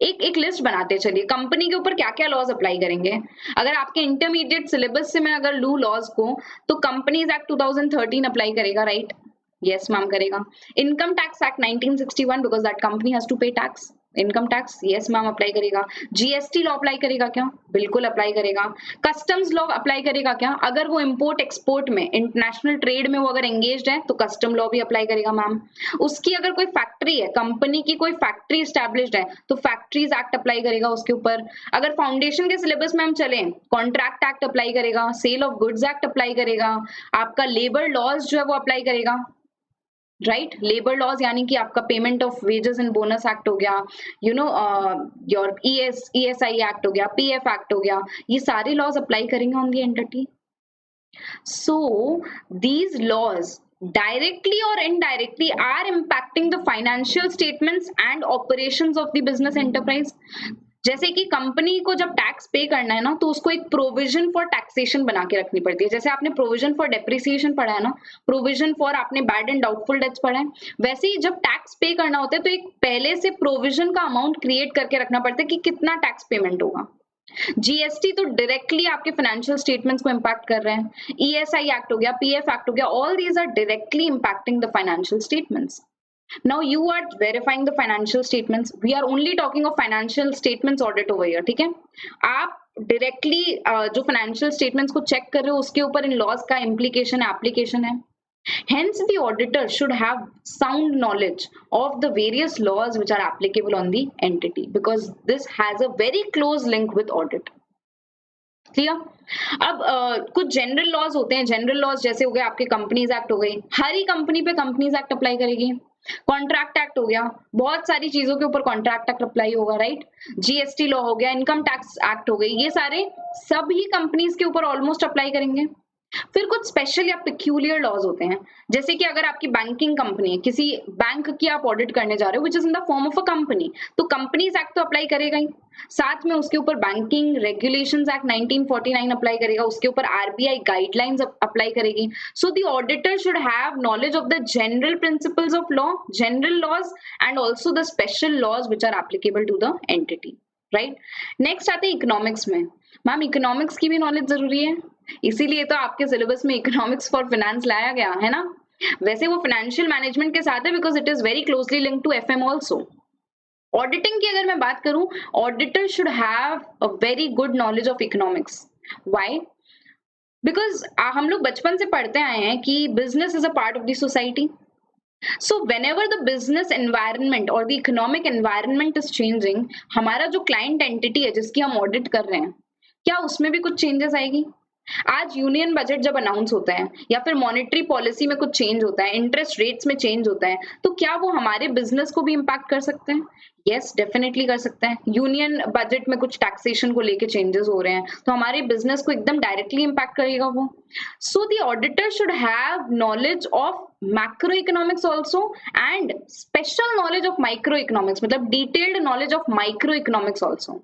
एक लिस्ट बनाते चलिए, कंपनी के ऊपर क्या क्या लॉज अप्लाई करेंगे. अगर आपके इंटरमीडिएट सिलेबस से मैं अगर लू लॉज को, तो कंपनीज एक्ट 2013 अप्लाई करेगा, राइट? यस मैम करेगा. Income tax act 1961 because that company has to pay tax. Income tax, yes ma'am apply करेगा. जीएसटी लॉ अप्लाई करेगा क्या? बिल्कुल अप्लाई करेगा. कस्टम्स लॉ अप्लाई करेगा क्या? अगर वो इंपोर्ट एक्सपोर्ट में, इंटरनेशनल ट्रेड में वो अगर एंगेज्ड है तो कस्टम लॉ भी अप्लाई करेगा मैम. उसकी अगर कोई फैक्ट्री है, कंपनी की कोई फैक्ट्री एस्टैब्लिश्ड है, तो फैक्ट्रीज एक्ट अप्लाई करेगा उसके ऊपर. अगर फाउंडेशन के सिलेबस में हम चले, कॉन्ट्रैक्ट एक्ट अप्लाई करेगा, sale of goods act apply करेगा, आपका लेबर लॉज जो है वो अप्लाई करेगा, राइट? लेबर लॉज यानी कि आपका payment of wages and bonus act हो गया, योर ईएसआई एक्ट हो गया, पीएफ एक्ट हो गया, ये सारे लॉज अप्लाई करेंगे on the entity. So these laws directly or indirectly are impacting the financial statements and operations of the business enterprise. जैसे कि कंपनी को जब टैक्स पे करना है ना, तो उसको एक प्रोविजन फॉर टैक्सेशन बना के रखनी पड़ती है. जैसे आपने प्रोविजन फॉर डेप्रिसिएशन पढ़ा है ना, प्रोविजन फॉर आपने बैड एंड डाउटफुल डेट्स पढ़ा है, वैसे ही जब टैक्स पे करना होता है तो एक पहले से प्रोविजन का अमाउंट क्रिएट करके रखना पड़ता है कि कितना टैक्स पेमेंट होगा. जीएसटी तो डायरेक्टली आपके फाइनेंशियल स्टेटमेंट्स को इंपैक्ट कर रहे हैं. ईएसआई एक्ट हो गया, पीएफ एक्ट हो गया, all these are directly impacting the financial statements. Now you are verifying the financial statements. We are only talking of financial statements audit over here, ठीक है? आप directly जो financial statements को check कर रहे हो उसके ऊपर इन laws का implication है, application है. Hence, the auditor should have sound knowledge of the various laws which are applicable on the entity, because this has a very close link with audit. Clear? अब कुछ जनरल लॉज होते हैं. General laws जैसे हो गए आपके companies act हो गई, हर ही कंपनी पे कंपनीज एक्ट अप्लाई करेगी. कॉन्ट्रैक्ट एक्ट हो गया, बहुत सारी चीजों के ऊपर कॉन्ट्रैक्ट एक्ट अप्लाई होगा, राइट? जीएसटी लॉ हो गया, इनकम टैक्स एक्ट हो गई, ये सारे सभी कंपनीज के ऊपर ऑलमोस्ट अप्लाई करेंगे. फिर कुछ स्पेशल या पिक्यूलियर लॉज होते हैं, जैसे कि अगर आपकी बैंकिंग कंपनी है, किसी बैंक की आप ऑडिट करने जा रहे हो which is in the form of a company, तो कंपनीज एक्ट तो अप्लाई करेगा ही, साथ में उसके ऊपर बैंकिंग रेगुलेशंस एक्ट 1949 अप्लाई करेगा, उसके ऊपर आरबीआई गाइडलाइंस अप्लाई करेगी. So the auditor should have knowledge of the general principles of law, general laws and also the special laws which are applicable to the entity, right? Next आते हैं economics में. Ma'am economics की भी knowledge जरूरी है, इसीलिए तो आपके सिलेबस में इकोनॉमिक्स फॉर फाइनेंस लाया गया है ना. वैसे वो फाइनेंशियल मैनेजमेंट के साथ है because it is very closely linked to FM also. Auditing की अगर मैं बात करूं, auditor should have a very good knowledge of economics. Why? Because हम लोग बचपन से पढ़ते आए हैं कि business is a part of the society. So whenever the business environment or the economic environment is changing, हमारा जो client entity है जिसकी हम audit कर रहे हैं, क्या उसमें भी कुछ चेंजेस आएगी? आज यूनियन बजट जब अनाउंस होता है या फिर मॉनेटरी पॉलिसी में कुछ चेंज होता है, इंटरेस्ट रेट्स में चेंज होता है, तो क्या वो हमारे बिजनेस को भी इम्पैक्ट कर सकते हैं? यस, डेफिनेटली कर सकते हैं। यूनियन बजट में कुछ टैक्सेशन को लेके चेंजेस हो रहे हैं, तो हमारे बिजनेस को एकदम डायरेक्टली इम्पैक्ट करेगा वो। So the auditor should have knowledge of macro economics also and special knowledge of micro economics, मतलब detailed knowledge of micro economics also.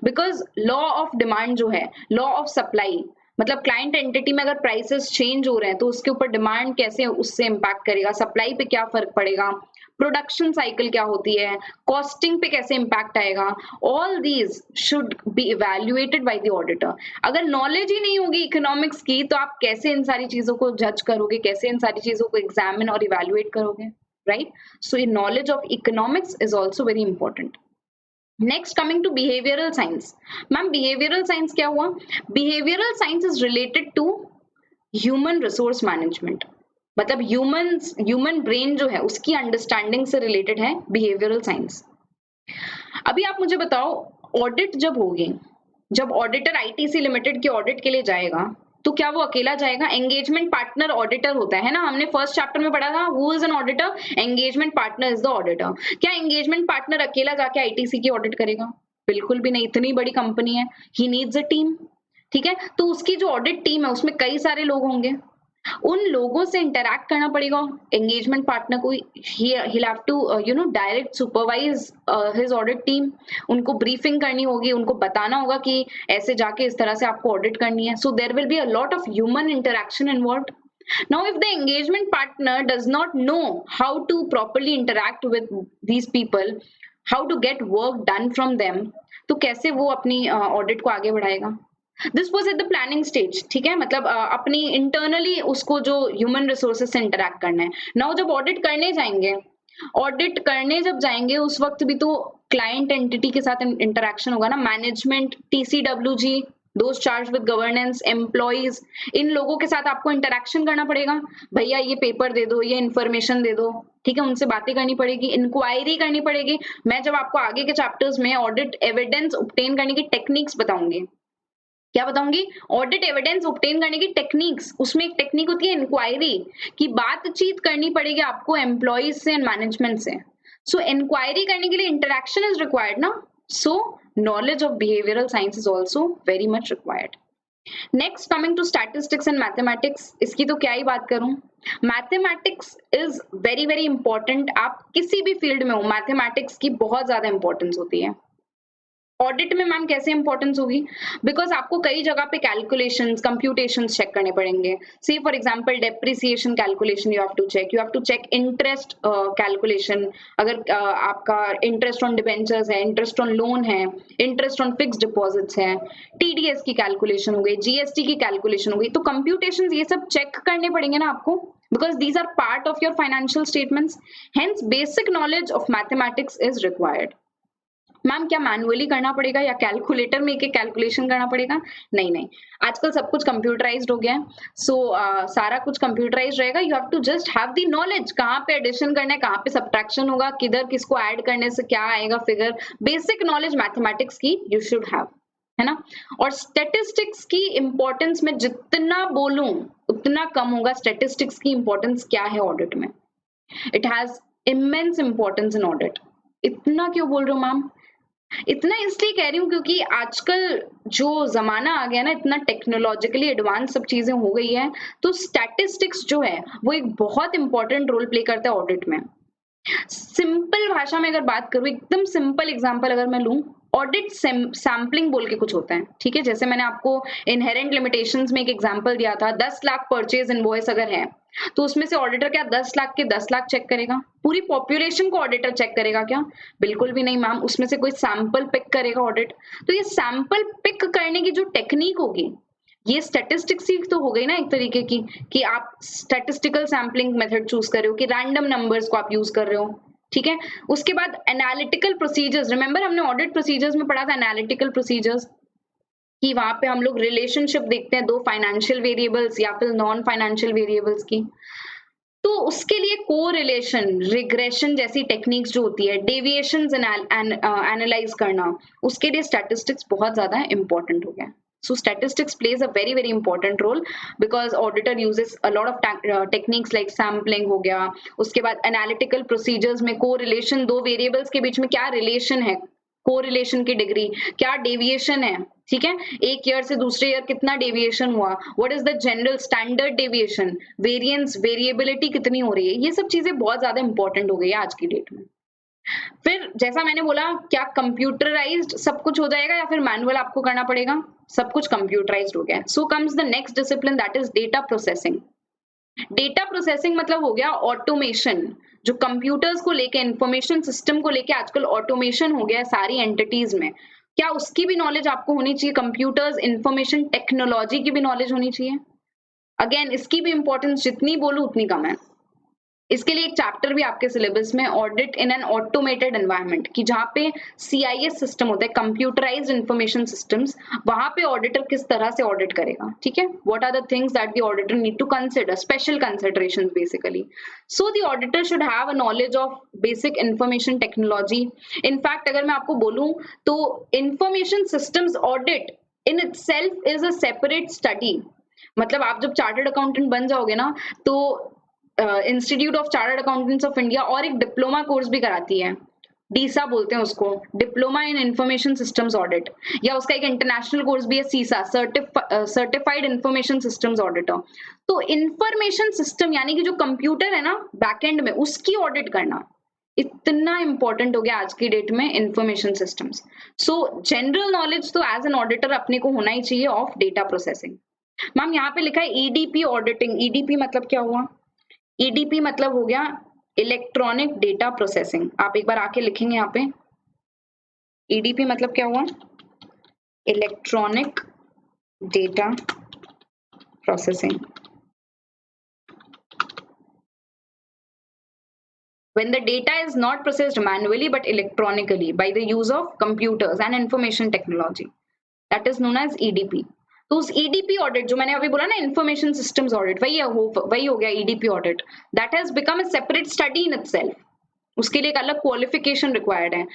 Because law of demand जो है, लॉ ऑफ सप्लाई, मतलब client entity में अगर prices change हो रहे हैं तो उसके ऊपर डिमांड कैसे उससे इम्पैक्ट करेगा, सप्लाई पे क्या फर्क पड़ेगा, प्रोडक्शन साइकिल क्या होती है, कॉस्टिंग पे कैसे इम्पैक्ट आएगा, all these should be evaluated by the auditor. अगर नॉलेज ही नहीं होगी इकोनॉमिक्स की तो आप कैसे इन सारी चीजों को जज करोगे, कैसे इन सारी चीजों को एग्जामिन और इवैल्यूएट करोगे, राइट? सो ये knowledge of economics is also very important. Next coming to behavioural science. Ma'am behavioural science क्या हुआ? Behavioural science is related to human resource management, मतलब ह्यूमन ब्रेन जो है उसकी अंडरस्टैंडिंग से रिलेटेड है बिहेवियरल साइंस। अभी आप मुझे बताओ, ऑडिट जब होगी, जब ऑडिटर आईटीसी लिमिटेड के ऑडिट के लिए जाएगा तो क्या वो अकेला जाएगा? एंगेजमेंट पार्टनर ऑडिटर होता है ना, हमने फर्स्ट चैप्टर में पढ़ा था, who is an auditor? Engagement partner is the auditor. क्या एंगेजमेंट पार्टनर अकेला जाके आईटीसी की ऑडिट करेगा? बिल्कुल भी नहीं, इतनी बड़ी कंपनी है, ही नीड्स अ टीम। ठीक है, तो उसकी जो ऑडिट टीम है उसमें कई सारे लोग होंगे, उन लोगों से इंटरैक्ट करना पड़ेगा एंगेजमेंट पार्टनर को। he'll have to direct supervise his audit team, उनको ब्रीफिंग करनी होगी, उनको बताना होगा कि ऐसे जाके इस तरह से आपको ऑडिट करनी है। So there will be a lot of human interaction involved. Now, if the engagement partner does not know how to properly interact with these people, how to get work done from them, तो कैसे वो अपनी audit को आगे बढ़ाएगा? This was at the planning stage, ठीक है, मतलब अपनी इंटरनली उसको जो ह्यूमन रिसोर्सेज से इंटरैक्ट करना है। नाउ जब ऑडिट करने जाएंगे, ऑडिट करने जब जाएंगे उस वक्त भी तो क्लाइंट एंटिटी के साथ इंटरैक्शन होगा ना, management, TCWG, those charge with governance, employees, इन लोगों के साथ आपको इंटरैक्शन करना पड़ेगा। भैया ये पेपर दे दो, ये इन्फॉर्मेशन दे दो, ठीक है, उनसे बातें करनी पड़ेगी, इंक्वायरी करनी पड़ेगी। मैं जब आपको आगे के चैप्टर्स में ऑडिट एविडेंस ऑब्टेन करने की टेक्निक्स बताऊंगी, क्या बताऊंगी? ऑडिट एविडेंस ऑब्टेन करने की टेक्निक्स, उसमें एक टेक्निक होती है इंक्वायरी की, बातचीत करनी पड़ेगी आपको एम्प्लॉइज से एंड मैनेजमेंट से। सो इंक्वायरी करने के लिए इंटरेक्शन इज रिक्वायर्ड ना, सो knowledge of behavioral science is also very much required. Next coming to statistics and mathematics, इसकी तो क्या ही बात करूं, mathematics is very very important. आप किसी भी फील्ड में हो, मैथमेटिक्स की बहुत ज्यादा इंपॉर्टेंस होती है। ऑडिट में मैम कैसे इंपॉर्टेंस होगी? बिकॉज आपको कई जगह पे कैलकुलेशंस, कंप्यूटेशंस चेक करने पड़ेंगे। See for example depreciation calculation you have to check interest calculation, अगर आपका इंटरेस्ट ऑन डिबेंचर्स है, इंटरेस्ट ऑन लोन है, इंटरेस्ट ऑन फिक्स्ड डिपॉजिट्स है, टीडीएस की कैलकुलेशन हो गई, जीएसटी की कैलकुलेशन हो गई, तो कंप्यूटेशंस ये सब चेक करने पड़ेंगे ना आपको, because these are part of your financial statements. Hence basic knowledge of mathematics is required. Ma'am क्या मैनुअली करना पड़ेगा या कैलकुलेटर में एक कैलकुलेशन करना पड़ेगा? नहीं नहीं, आजकल सब कुछ कंप्यूटराइज्ड हो गया है। सो सारा कुछ कंप्यूटराइज्ड रहेगा। You have to just have the knowledge, कहाँ पे एडिशन करना है, कहाँ पे सब्ट्रैक्शन होगा, किधर किसको ऐड करने से क्या आएगा फिगर, बेसिक नॉलेज मैथमेटिक्स की यू शुड हैव, है ना। और स्टैटिस्टिक्स की इंपॉर्टेंस में जितना बोलूं उतना कम होगा। स्टैटिस्टिक्स की इंपॉर्टेंस क्या है ऑडिट में? It has immense importance in audit. इतना क्यों बोल रही हूँ मैम? इतना इसलिए कह रही हूँ क्योंकि आजकल जो जमाना आ गया ना, इतना टेक्नोलॉजिकली एडवांस सब चीजें हो गई है, तो स्टैटिस्टिक्स जो है वो एक बहुत इंपॉर्टेंट रोल प्ले करता है ऑडिट में। सिंपल भाषा में अगर बात करूं, एकदम सिंपल एग्जांपल अगर मैं लूं, ऑडिट सैम्पलिंग बोल के कुछ होता है, ठीक है। जैसे मैंने आपको इनहेरेंट लिमिटेशंस में एक एग्जांपल दिया था, 10 लाख परचेज इनवॉइस अगर है तो उसमें से ऑडिटर क्या 10 लाख के 10 लाख चेक करेगा? पूरी पॉपुलेशन को ऑडिटर चेक करेगा क्या? बिल्कुल भी नहीं मैम, उसमें से कोई सैंपल पिक करेगा ऑडिट। तो ये सैंपल पिक करने की जो टेक्निक होगी, ये स्टैटिस्टिक्स ही तो हो गई ना एक तरीके की, कि आप स्टैटिस्टिकल सैम्पलिंग मेथड चूज कर रहे हो, कि रैंडम नंबर्स को आप यूज कर रहे हो, ठीक है। उसके बाद एनालिटिकल प्रोसीजर्स, रिमेंबर हमने ऑडिट प्रोसीजर्स में पढ़ा था एनालिटिकल प्रोसीजर्स, कि वहां पे हम लोग रिलेशनशिप देखते हैं दो फाइनेंशियल वेरिएबल्स या फिर नॉन फाइनेंशियल वेरिएबल्स की। तो उसके लिए कोरिलेशन, रिग्रेशन जैसी टेक्निक्स जो होती है, डेविएशंस एनालाइज करना, उसके लिए स्टैटिस्टिक्स बहुत ज्यादा इंपॉर्टेंट हो गया। So statistics plays a very very important role because auditor uses a lot of techniques like sampling हो गया, उसके बाद analytical procedures में correlation, दो variables के बीच में क्या relation है, कोरिलेशन की डिग्री, क्या डेविएशन है, ठीक है, एक ईयर से दूसरे ईयर कितना डेविएशन हुआ, what is the general standard deviation, variance, variability कितनी हो रही है, ये सब चीजें बहुत ज्यादा इंपॉर्टेंट हो गई है आज की डेट में। फिर जैसा मैंने बोला, क्या कंप्यूटराइज्ड सब कुछ हो जाएगा या फिर मैनुअल आपको करना पड़ेगा? सब कुछ कंप्यूटराइज्ड हो गया। सो comes the next discipline, that is data processing. Data processing मतलब हो गया ऑटोमेशन, जो कंप्यूटर्स को लेके, इंफॉर्मेशन सिस्टम को लेके आजकल ऑटोमेशन हो गया है सारी एंटिटीज में, क्या उसकी भी नॉलेज आपको होनी चाहिए? कंप्यूटर्स, इंफॉर्मेशन टेक्नोलॉजी की भी नॉलेज होनी चाहिए। अगेन इसकी भी इंपॉर्टेंस जितनी बोलूं उतनी कम है। इसके लिए एक चैप्टर भी आपके सिलेबस में, audit in N automated environment, कि जहाँ पे CIS सिस्टम होता है, कंप्यूटराइज्ड इंफॉर्मेशन सिस्टम्स, वहां पे ऑडिटर किस तरह से ऑडिट करेगा, ठीक है, what are the things that the auditor need to consider, special considerations basically. So the auditor should have a knowledge of basic information technology. In fact अगर मैं आपको बोलूं तो information systems audit in itself is a separate study. मतलब आप जब chartered accountant बन जाओगे ना, तो institute of chartered accountants of India और एक डिप्लोमा कोर्स भी कराती है, डीसा बोलते हैं उसको, diploma in information systems audit, या उसका एक इंटरनेशनल कोर्स भी है सीसा, सर्टिफाइड इंफॉर्मेशन सिस्टम्स ऑडिटर। तो इंफॉर्मेशन सिस्टम यानी कि जो कंप्यूटर है ना बैकएंड में, उसकी ऑडिट करना इतना इंपॉर्टेंट हो गया आज की डेट में, इंफॉर्मेशन सिस्टम्स। सो जनरल नॉलेज तो एज एन ऑडिटर अपने को होना ही चाहिए ऑफ डेटा प्रोसेसिंग। मैम यहाँ पे लिखा है ईडीपी ऑडिटिंग। ईडीपी मतलब क्या हुआ? ईडीपी मतलब हो गया इलेक्ट्रॉनिक डेटा प्रोसेसिंग। आप एक बार आके लिखेंगे यहाँ पे, ईडीपी मतलब क्या हुआ? Electronic data processing. When the data is not processed manually but electronically by the use of computers and information technology, that is known as EDP. तो उस ईडीपी ऑडिट जो मैंने अभी बोला ना, इंफॉर्मेशन सिस्टम्स ऑडिट, वही हो गया EDP audit. That has become a separate study in itself. उसके लिए एक अलग क्वालिफिकेशन रिक्वायर्ड है।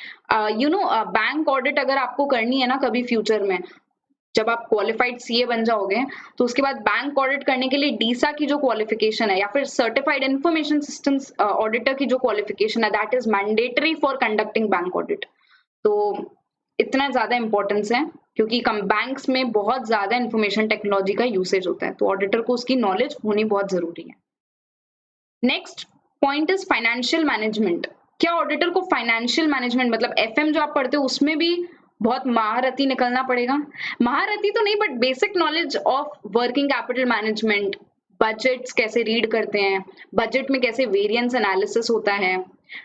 यू नो, बैंक ऑडिट अगर आपको करनी है ना कभी फ्यूचर में, जब आप क्वालिफाइड सीए बन जाओगे, तो उसके बाद बैंक ऑडिट करने के लिए डीसा की जो क्वालिफिकेशन है, या फिर सर्टिफाइड इंफॉर्मेशन सिस्टम्स ऑडिटर की जो क्वालिफिकेशन है, that is mandatory for conducting bank audit. तो इतना ज्यादा इंपॉर्टेंस है क्योंकि बैंक्स में बहुत ज्यादा इंफॉर्मेशन टेक्नोलॉजी का यूसेज होता है, तो ऑडिटर को उसकी नॉलेज होनी बहुत जरूरी है। Next point is financial management. क्या ऑडिटर को फाइनेंशियल मैनेजमेंट मतलब एफएम जो आप पढ़ते हो उसमें भी बहुत महारथी निकलना पड़ेगा? महारथी तो नहीं, but basic knowledge of working capital management, budgets कैसे रीड करते हैं, बजट में कैसे वेरिएंस एनालिसिस होता है,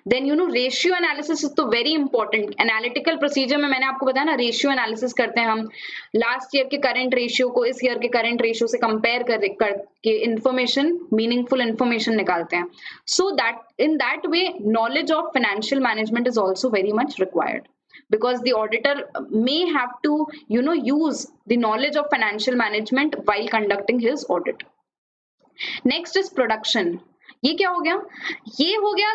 then you know ratio analysis is तो वेरी इंपॉर्टेंट। एनालिटिकल प्रोसीजर में मैंने आपको बताया ना, रेशियो एनालिसिस करते हैं हम, लास्ट ईयर के करंट रेशियो को इस ईयर के करंट रेशियो से कंपेयर करके इंफॉर्मेशन, मीनिंगफुल इंफॉर्मेशन निकालते हैं। So that in that way knowledge of financial management is also very much required, because the auditor may have to, you know, use the knowledge of financial management while conducting his audit. Next is production. ये क्या हो गया? ये हो गया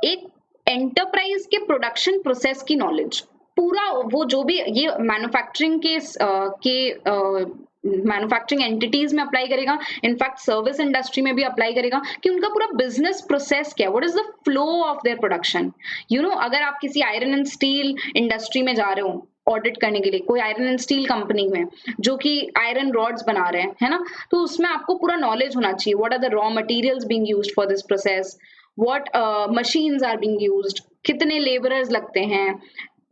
एक enterprise के production process की नॉलेज। पूरा वो जो भी ये मैन्युफैक्चरिंग के मैन्युफैक्चरिंग एंटिटीज में अप्लाई करेगा, इनफैक्ट सर्विस इंडस्ट्री में भी अप्लाई करेगा कि उनका पूरा बिजनेस प्रोसेस क्या है, what is the flow of their production. You know, अगर आप किसी आयरन एंड स्टील इंडस्ट्री में जा रहे हो ऑडिट करने के लिए, कोई आयरन एंड स्टील कंपनी में जो कि आयरन रॉड्स बना रहे हैं, है ना, तो उसमें आपको पूरा नॉलेज होना चाहिए, what are the raw materials being used for this process, what machines are being used, कितने लेबरर्स लगते हैं,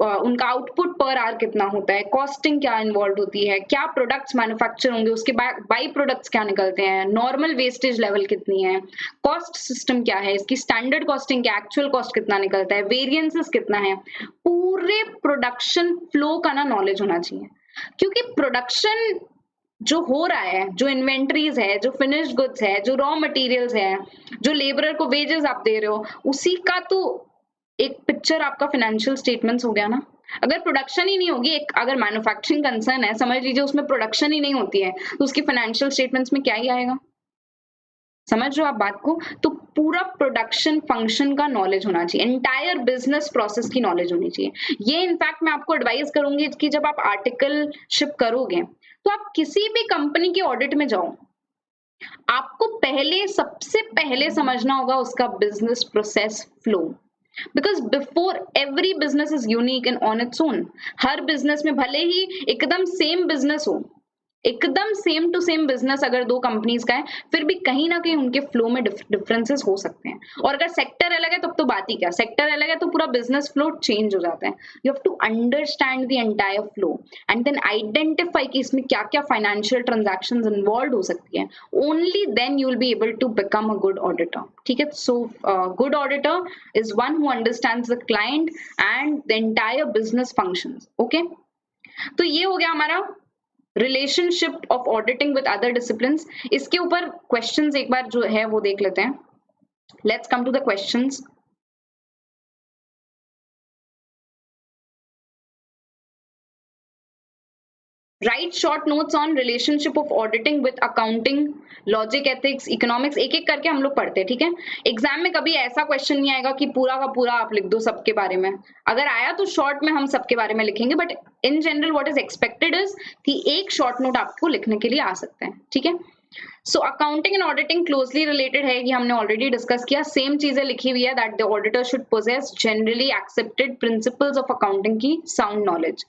उनका आउटपुट पर आवर कितना होता है, कॉस्टिंग क्या इन्वॉल्व होती है, क्या प्रोडक्ट्स मैन्युफैक्चर होंगे, उसके बाई प्रोडक्ट्स क्या निकलते हैं, नॉर्मल वेस्टेज लेवल कितनी है, कॉस्ट सिस्टम क्या है, इसकी स्टैंडर्ड कॉस्टिंग क्या, एक्चुअल कॉस्ट कितना निकलता है, वेरिएंसेस कितना है, पूरे प्रोडक्शन फ्लो का ना नॉलेज होना चाहिए। क्योंकि प्रोडक्शन जो हो रहा है, जो इन्वेंट्रीज है, जो फिनिश्ड गुड्स है, जो रॉ मटेरियल्स है, जो लेबरर को वेजेस आप दे रहे हो, उसी का तो एक पिक्चर आपका फाइनेंशियल स्टेटमेंट्स हो गया ना। अगर प्रोडक्शन ही नहीं होगी, एक अगर मैन्युफैक्चरिंग कंसर्न है, समझ लीजिए उसमें प्रोडक्शन ही नहीं होती है, तो उसकी फाइनेंशियल स्टेटमेंट्स में क्या ही आएगा? समझ रहे हो आप बात को? तो पूरा प्रोडक्शन फंक्शन का नॉलेज होना चाहिए, एंटायर बिजनेस प्रोसेस की नॉलेज होनी चाहिए। ये इनफैक्ट मैं आपको एडवाइस करूंगी कि जब आप आर्टिकलशिप करोगे तो आप किसी भी कंपनी के ऑडिट में जाओ, आपको सबसे पहले समझना होगा उसका business process flow, because before every business is unique and on its own. Her business में भले ही एकदम सेम बिजनेस हो, एकदम सेम टू सेम बिजनेस अगर दो कंपनीज का है, फिर भी कहीं ना कहीं उनके फ्लो में डिफरेंसेस हो सकते हैं। और अगर सेक्टर अलग है तब तो बात ही क्या, सेक्टर अलग है तो पूरा बिजनेस फ्लो चेंज हो जाता है। You have to understand the entire flow and then identify कि इसमें क्या क्या फाइनेंशियल ट्रांजैक्शंस इन्वॉल्व हो सकती है। Only then you will be able to become a good auditor. ठीक है, so good auditor is one who understands the client and the entire business functions. Okay, तो ये हो गया हमारा relationship of auditing with other disciplines. इसके ऊपर questions एक बार जो है वो देख लेते हैं। Let's come to the questions. Write short notes on relationship of auditing with accounting, logic, ethics, economics. एक एक करके हम लोग पढ़ते हैं, ठीक है। एग्जाम में कभी ऐसा क्वेश्चन नहीं आएगा कि पूरा का पूरा आप लिख दो सबके बारे में। अगर आया तो शॉर्ट में हम सबके बारे में लिखेंगे, but in general what is expected is कि एक शॉर्ट नोट आपको लिखने के लिए आ सकता है, ठीक है। So accounting and auditing closely related है, ये हमने ऑलरेडी डिस्कस किया। सेम चीजें लिखी हुई है, that the auditor should possess generally accepted principles of accounting की sound knowledge.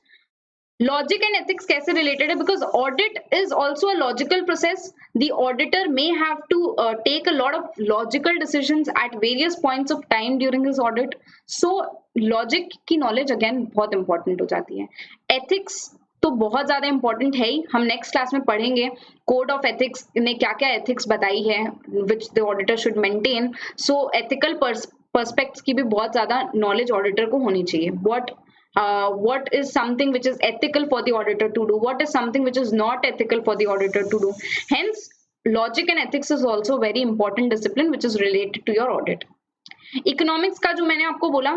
Logic and ethics कैसे रिलेटेड है, because audit is also a logical process. The auditor may have to take a lot of logical decisions at various points of time during his audit. So logic की knowledge again बहुत important हो जाती है। Ethics तो बहुत ज्यादा important है ही, हम नेक्स्ट क्लास में पढ़ेंगे कोड ऑफ एथिक्स ने क्या क्या एथिक्स बताई है which the auditor should maintain. So ethical perspectives की भी बहुत ज्यादा नॉलेज ऑडिटर को होनी चाहिए। What is something which is ethical for the auditor to do, what is something which is not ethical for the auditor to do. Hence logic and ethics is also very important discipline which is related to your audit. Economics का जो मैंने आपको बोला,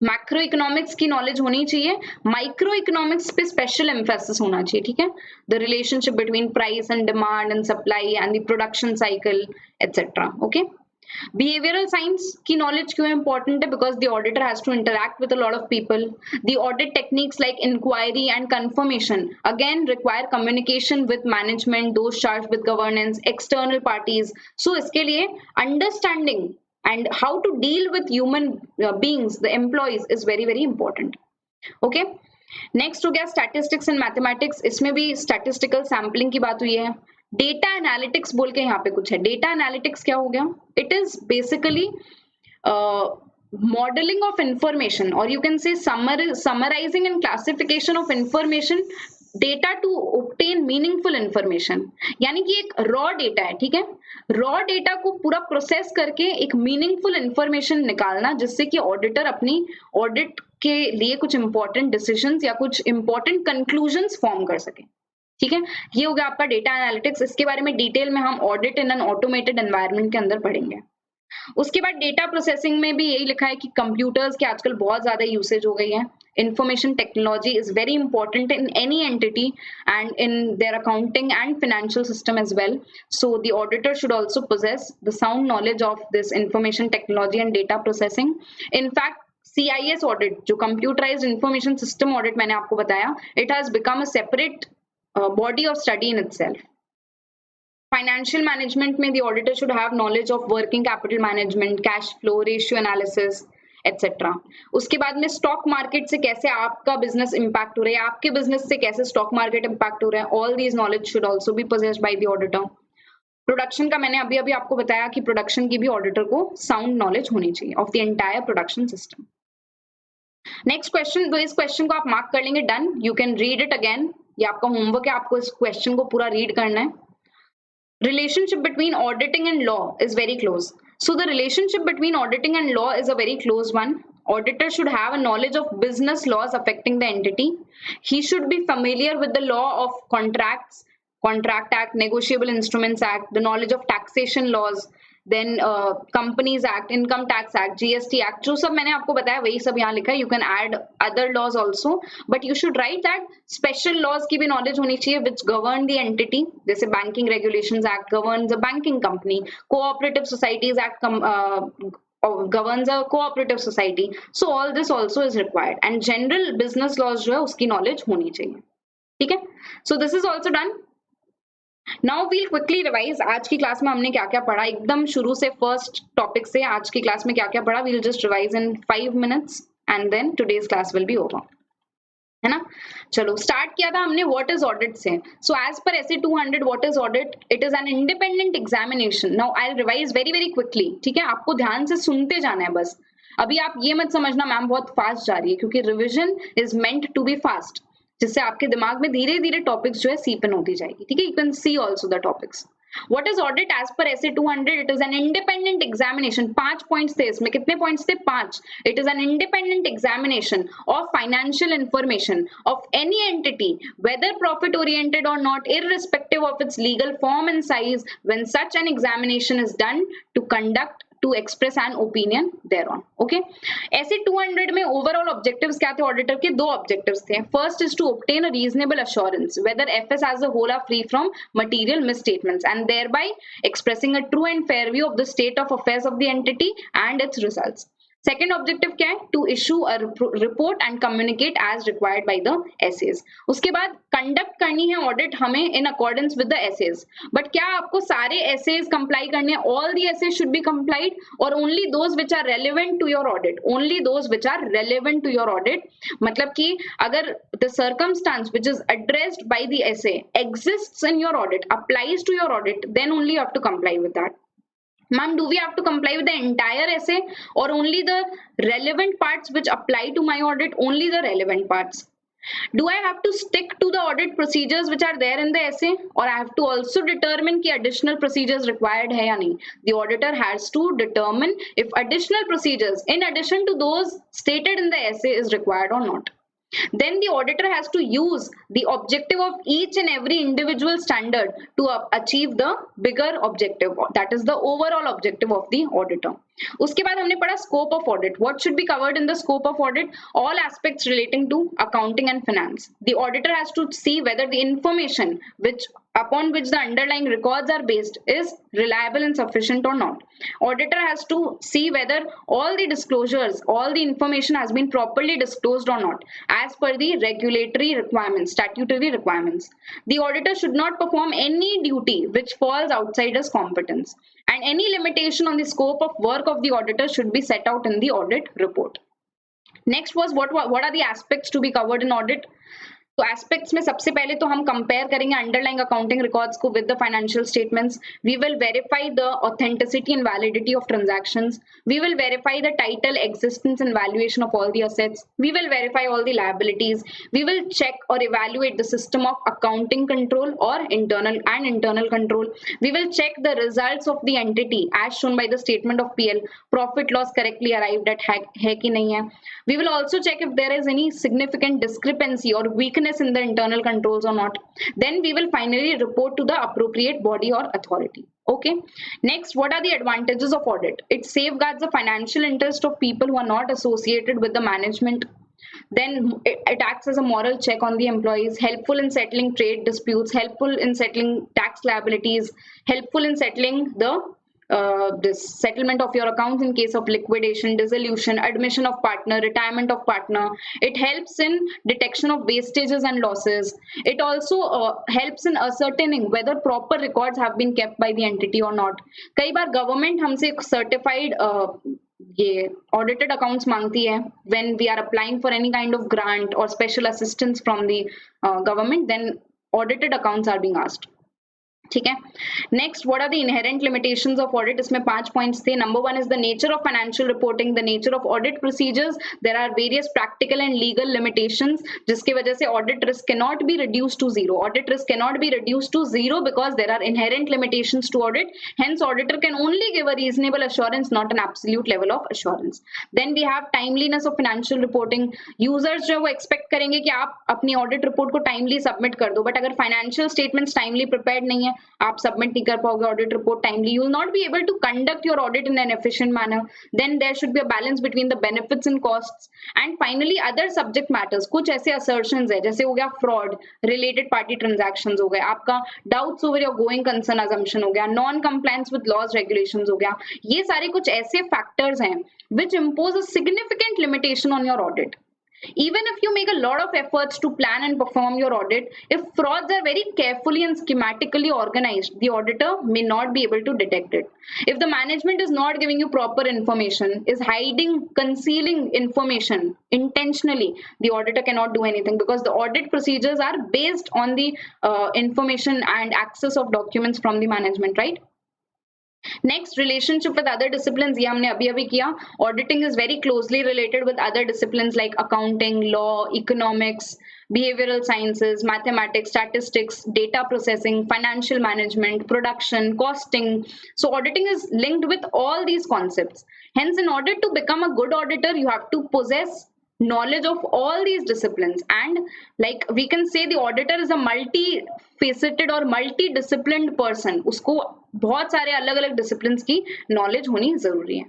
macro economics की knowledge होनी चाहिए, micro economics पे special emphasis होना चाहिए, ठीक है। The relationship between price and demand and supply and the production cycle etcetera. Okay, behavioral science की knowledge क्यों important है, because the auditor has to interact with a lot of people. The audit techniques like inquiry and confirmation again require communication with management, those charged with governance, external parties. So इसके लिए understanding and how to deal with human beings, the employees, is very very important. Okay, next हो गया statistics and mathematics. इसमें भी statistical sampling की बात हुई है। डेटा एनालिटिक्स बोल के यहाँ पे कुछ है। डेटा एनालिटिक्स क्या हो गया, it is basically modelling of information और you can say summarising and classification of information data to obtain meaningful information. यानी कि एक रॉ डेटा है, ठीक है, रॉ डेटा को पूरा प्रोसेस करके एक मीनिंगफुल इंफॉर्मेशन निकालना, जिससे कि ऑडिटर अपनी ऑडिट के लिए कुछ इंपॉर्टेंट डिसीजंस या कुछ इंपॉर्टेंट कंक्लूजन्स फॉर्म कर सके, ठीक है। ये हो गया आपका डेटा एनालिटिक्स। इसके बारे में डिटेल में हम audit in N automated environment के अंदर पढ़ेंगे। उसके बाद डेटा प्रोसेसिंग में भी यही लिखा है कि कंप्यूटर्स के आजकल बहुत ज्यादा यूसेज हो गई है। Information technology is very important in any entity and in their accounting and financial system as well. So the auditor should also possess the sound knowledge of this information technology and data processing. In fact, CIS audit, जो computerized information system audit मैंने आपको बताया, it has become a separate body of study in itself. Financial management में the auditor should have knowledge of working capital management, cash flow, ratio analysis, etcetera. उसके बाद में stock market से कैसे आपका बिजनेस इंपैक्ट हो रहा है, आपके बिजनेस से कैसे स्टॉक मार्केट इंपैक्ट हो रहा है, all these knowledge should also be possessed by the auditor. Production का मैंने अभी आपको बताया कि प्रोडक्शन की भी ऑडिटर को साउंड नॉलेज होनी चाहिए of the entire production system. Next question, तो इस क्वेश्चन को आप मार्क कर लेंगे, done. You can read it again, ये आपका होमवर्क है, आपको इस क्वेश्चन को पूरा रीड करना है। Relationship between auditing and law is very close. So the relationship between auditing and law is a very close one. Auditor should have a knowledge of business laws affecting the entity. He should be familiar with the law of contracts, Contract Act, Negotiable Instruments Act, the knowledge of taxation laws, then companies act, income tax act, GST act, जो सब मैंने आपको बताया वही सब यहाँ लिखा है. You can add other laws also, but you should write that special laws की भी नॉलेज होनी चाहिए विच गवर्न द एंटिटी. जैसे banking regulations act governs a banking company, cooperative societies act governs a cooperative society. So all this also is required, and general business laws जो है उसकी knowledge होनी चाहिए. ठीक है, so this is also done. Now we'll quickly revise. आज की class में हमने क्या क्या पढ़ा, एकदम शुरू से फर्स्ट टॉपिक से आज की क्लास में क्या क्या पढ़ा. We'll just revise in 5 minutes and then today's class will be over. है ना. चलो स्टार्ट किया था हमने व्हाट इज ऑडिट से. So as per SA 200 what is audit, it is an independent examination. Now I will revise very very quickly. ठीक है, आपको ध्यान से सुनते जाना है बस. अभी आप ये मत समझना मैम बहुत फास्ट जा रही है, क्योंकि revision is meant to be fast, जिससे आपके दिमाग में धीरे धीरे टॉपिक्स जो है सीपन होती जाएगी. ठीक है, you can see also the topics. What is audit as per SA 200? It is an independent examination. 5 points थे इसमें. कितने points थे? 5. It is an independent examination of financial information of any entity, whether profit oriented or not, irrespective of its legal form and size, when such an examination is done to conduct to express an opinion thereon. Okay, ऐसे 200 में overall objectives क्या थे auditor के? 2 objectives थे. First is to obtain a reasonable assurance whether FS as a whole are free from material misstatements and thereby expressing a true and fair view of the state of affairs of the entity and its results. Second objective क्या है? To issue a report and communicate as required by the SAs. उसके बाद conduct करनी है audit हमें in accordance with the SAs. But क्या आपको सारे एसेज कंप्लाई करने हैं? All the SAs should be complied और only those which are relevant to your audit. Only those which are relevant to your audit. मतलब कि अगर the circumstance which is addressed by the SA exists in your audit, applies to your audit, then only you have to comply with that. Ma'am, do we have to comply with the entire essay or only the relevant parts which apply to my audit? Only the relevant parts. Do I have to stick to the audit procedures which are there in the essay, or I have to also determine कि additional procedures required है या नहीं? The auditor has to determine if additional procedures in addition to those stated in the essay is required or not. Then the auditor has to use the objective of each and every individual standard to achieve the bigger objective, that is the overall objective of the auditor. उसके बाद हमने पढ़ा scope of audit. What should be covered in the scope of audit? All aspects relating to accounting and finance. The auditor has to see whether the information upon which the underlying records are based is reliable and sufficient or not. Auditor has to see whether all the disclosures, all the information has been properly disclosed or not as per the regulatory requirements, statutory requirements. The auditor should not perform any duty which falls outside his competence, and any limitation on the scope of work of the auditor should be set out in the audit report. Next was what are the aspects to be covered in audit? तो aspects में सबसे पहले तो हम compare करेंगे underlying accounting records को with the financial statements. We will verify the authenticity and validity of transactions. We will verify the title, existence and valuation of all the assets. We will verify all the liabilities. We will check और evaluate the system of accounting control और internal control. We will check the results of the entity as shown by the statement of PL. Profit loss correctly arrived at है कि नहीं है. We will also check if there is any significant discrepancy और weakness in the internal controls or not. Then we will finally report to the appropriate body or authority. Okay. Next, what are the advantages of audit? It safeguards the financial interest of people who are not associated with the management. Then it acts as a moral check on the employees, helpful in settling trade disputes, helpful in settling tax liabilities, helpful in settling the this settlement of your accounts in case of liquidation, dissolution, admission of partner, retirement of partner. It helps in detection of wastages and losses. It also helps in ascertaining whether proper records have been kept by the entity or not. कई बार government हमसे certified ये audited accounts मांगती है when we are applying for any kind of grant or special assistance from the government. Then audited accounts are being asked. ठीक है. Next, what are the inherent limitations of audit? इसमें 5 points थे. Number 1 is the nature of financial reporting, the nature of audit procedures. There are various practical and legal limitations जिसकी वजह से audit risk can not be reduced to zero. Audit risk can not be reduced to zero because there are inherent limitations to audit. Hence auditor can only give a reasonable assurance, not an absolute level of assurance. Then we have timeliness of financial reporting. Users जो है वो expect करेंगे कि आप अपनी audit report को timely submit कर दो, बट अगर फाइनेंशियल स्टेटमेंट्स टाइमली प्रिपेयर्ड नहीं है आप सबमिट नहीं कर पाओगे audit report timely, you will not be able to conduct your audit in an efficient manner, then there should be a balance between the benefits and costs, and finally other subject matters, कुछ ऐसे assertions है जैसे हो गया fraud, related party transactions हो गए, आपका doubts over your going concern assumption हो गया, non compliance with laws regulations हो गया, ये सारे कुछ ऐसे फैक्टर्स हैं which impose a significant limitation on your audit. Even if you make a lot of efforts to plan and perform your audit, if frauds are very carefully and schematically organized, the auditor may not be able to detect it. If the management is not giving you proper information, is hiding, concealing information intentionally, the auditor cannot do anything because the audit procedures are based on the information and access of documents from the management, right? Next, relationship with other disciplines, ये हमने अभी अभी किया. Auditing is very closely related with other disciplines like accounting, law, economics, behavioral sciences, mathematics, statistics, data processing, financial management, production, costing. So auditing is linked with all these concepts. Hence, in order to become a good auditor, you have to possess knowledge of all these disciplines, and like we can say the auditor is a multi-faceted or multi-disciplined person. उसको बहुत सारे अलग अलग disciplines की knowledge होनी जरूरी है.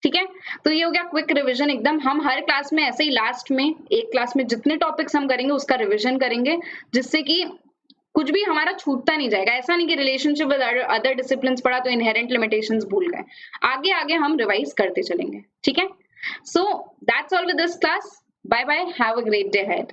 ठीक है, तो ये हो गया क्विक रिवीजन एकदम. हम हर क्लास में ऐसे ही लास्ट में एक क्लास में जितने टॉपिक्स हम करेंगे उसका रिवीजन करेंगे, जिससे कि कुछ भी हमारा छूटता नहीं जाएगा. ऐसा नहीं कि रिलेशनशिप विद अदर डिसिप्लिन्स पढ़ा तो इनहेरेंट लिमिटेशंस भूल गए. आगे आगे हम रिवाइज करते चलेंगे. ठीक है, so that's all with this class. Bye bye, have a great day ahead.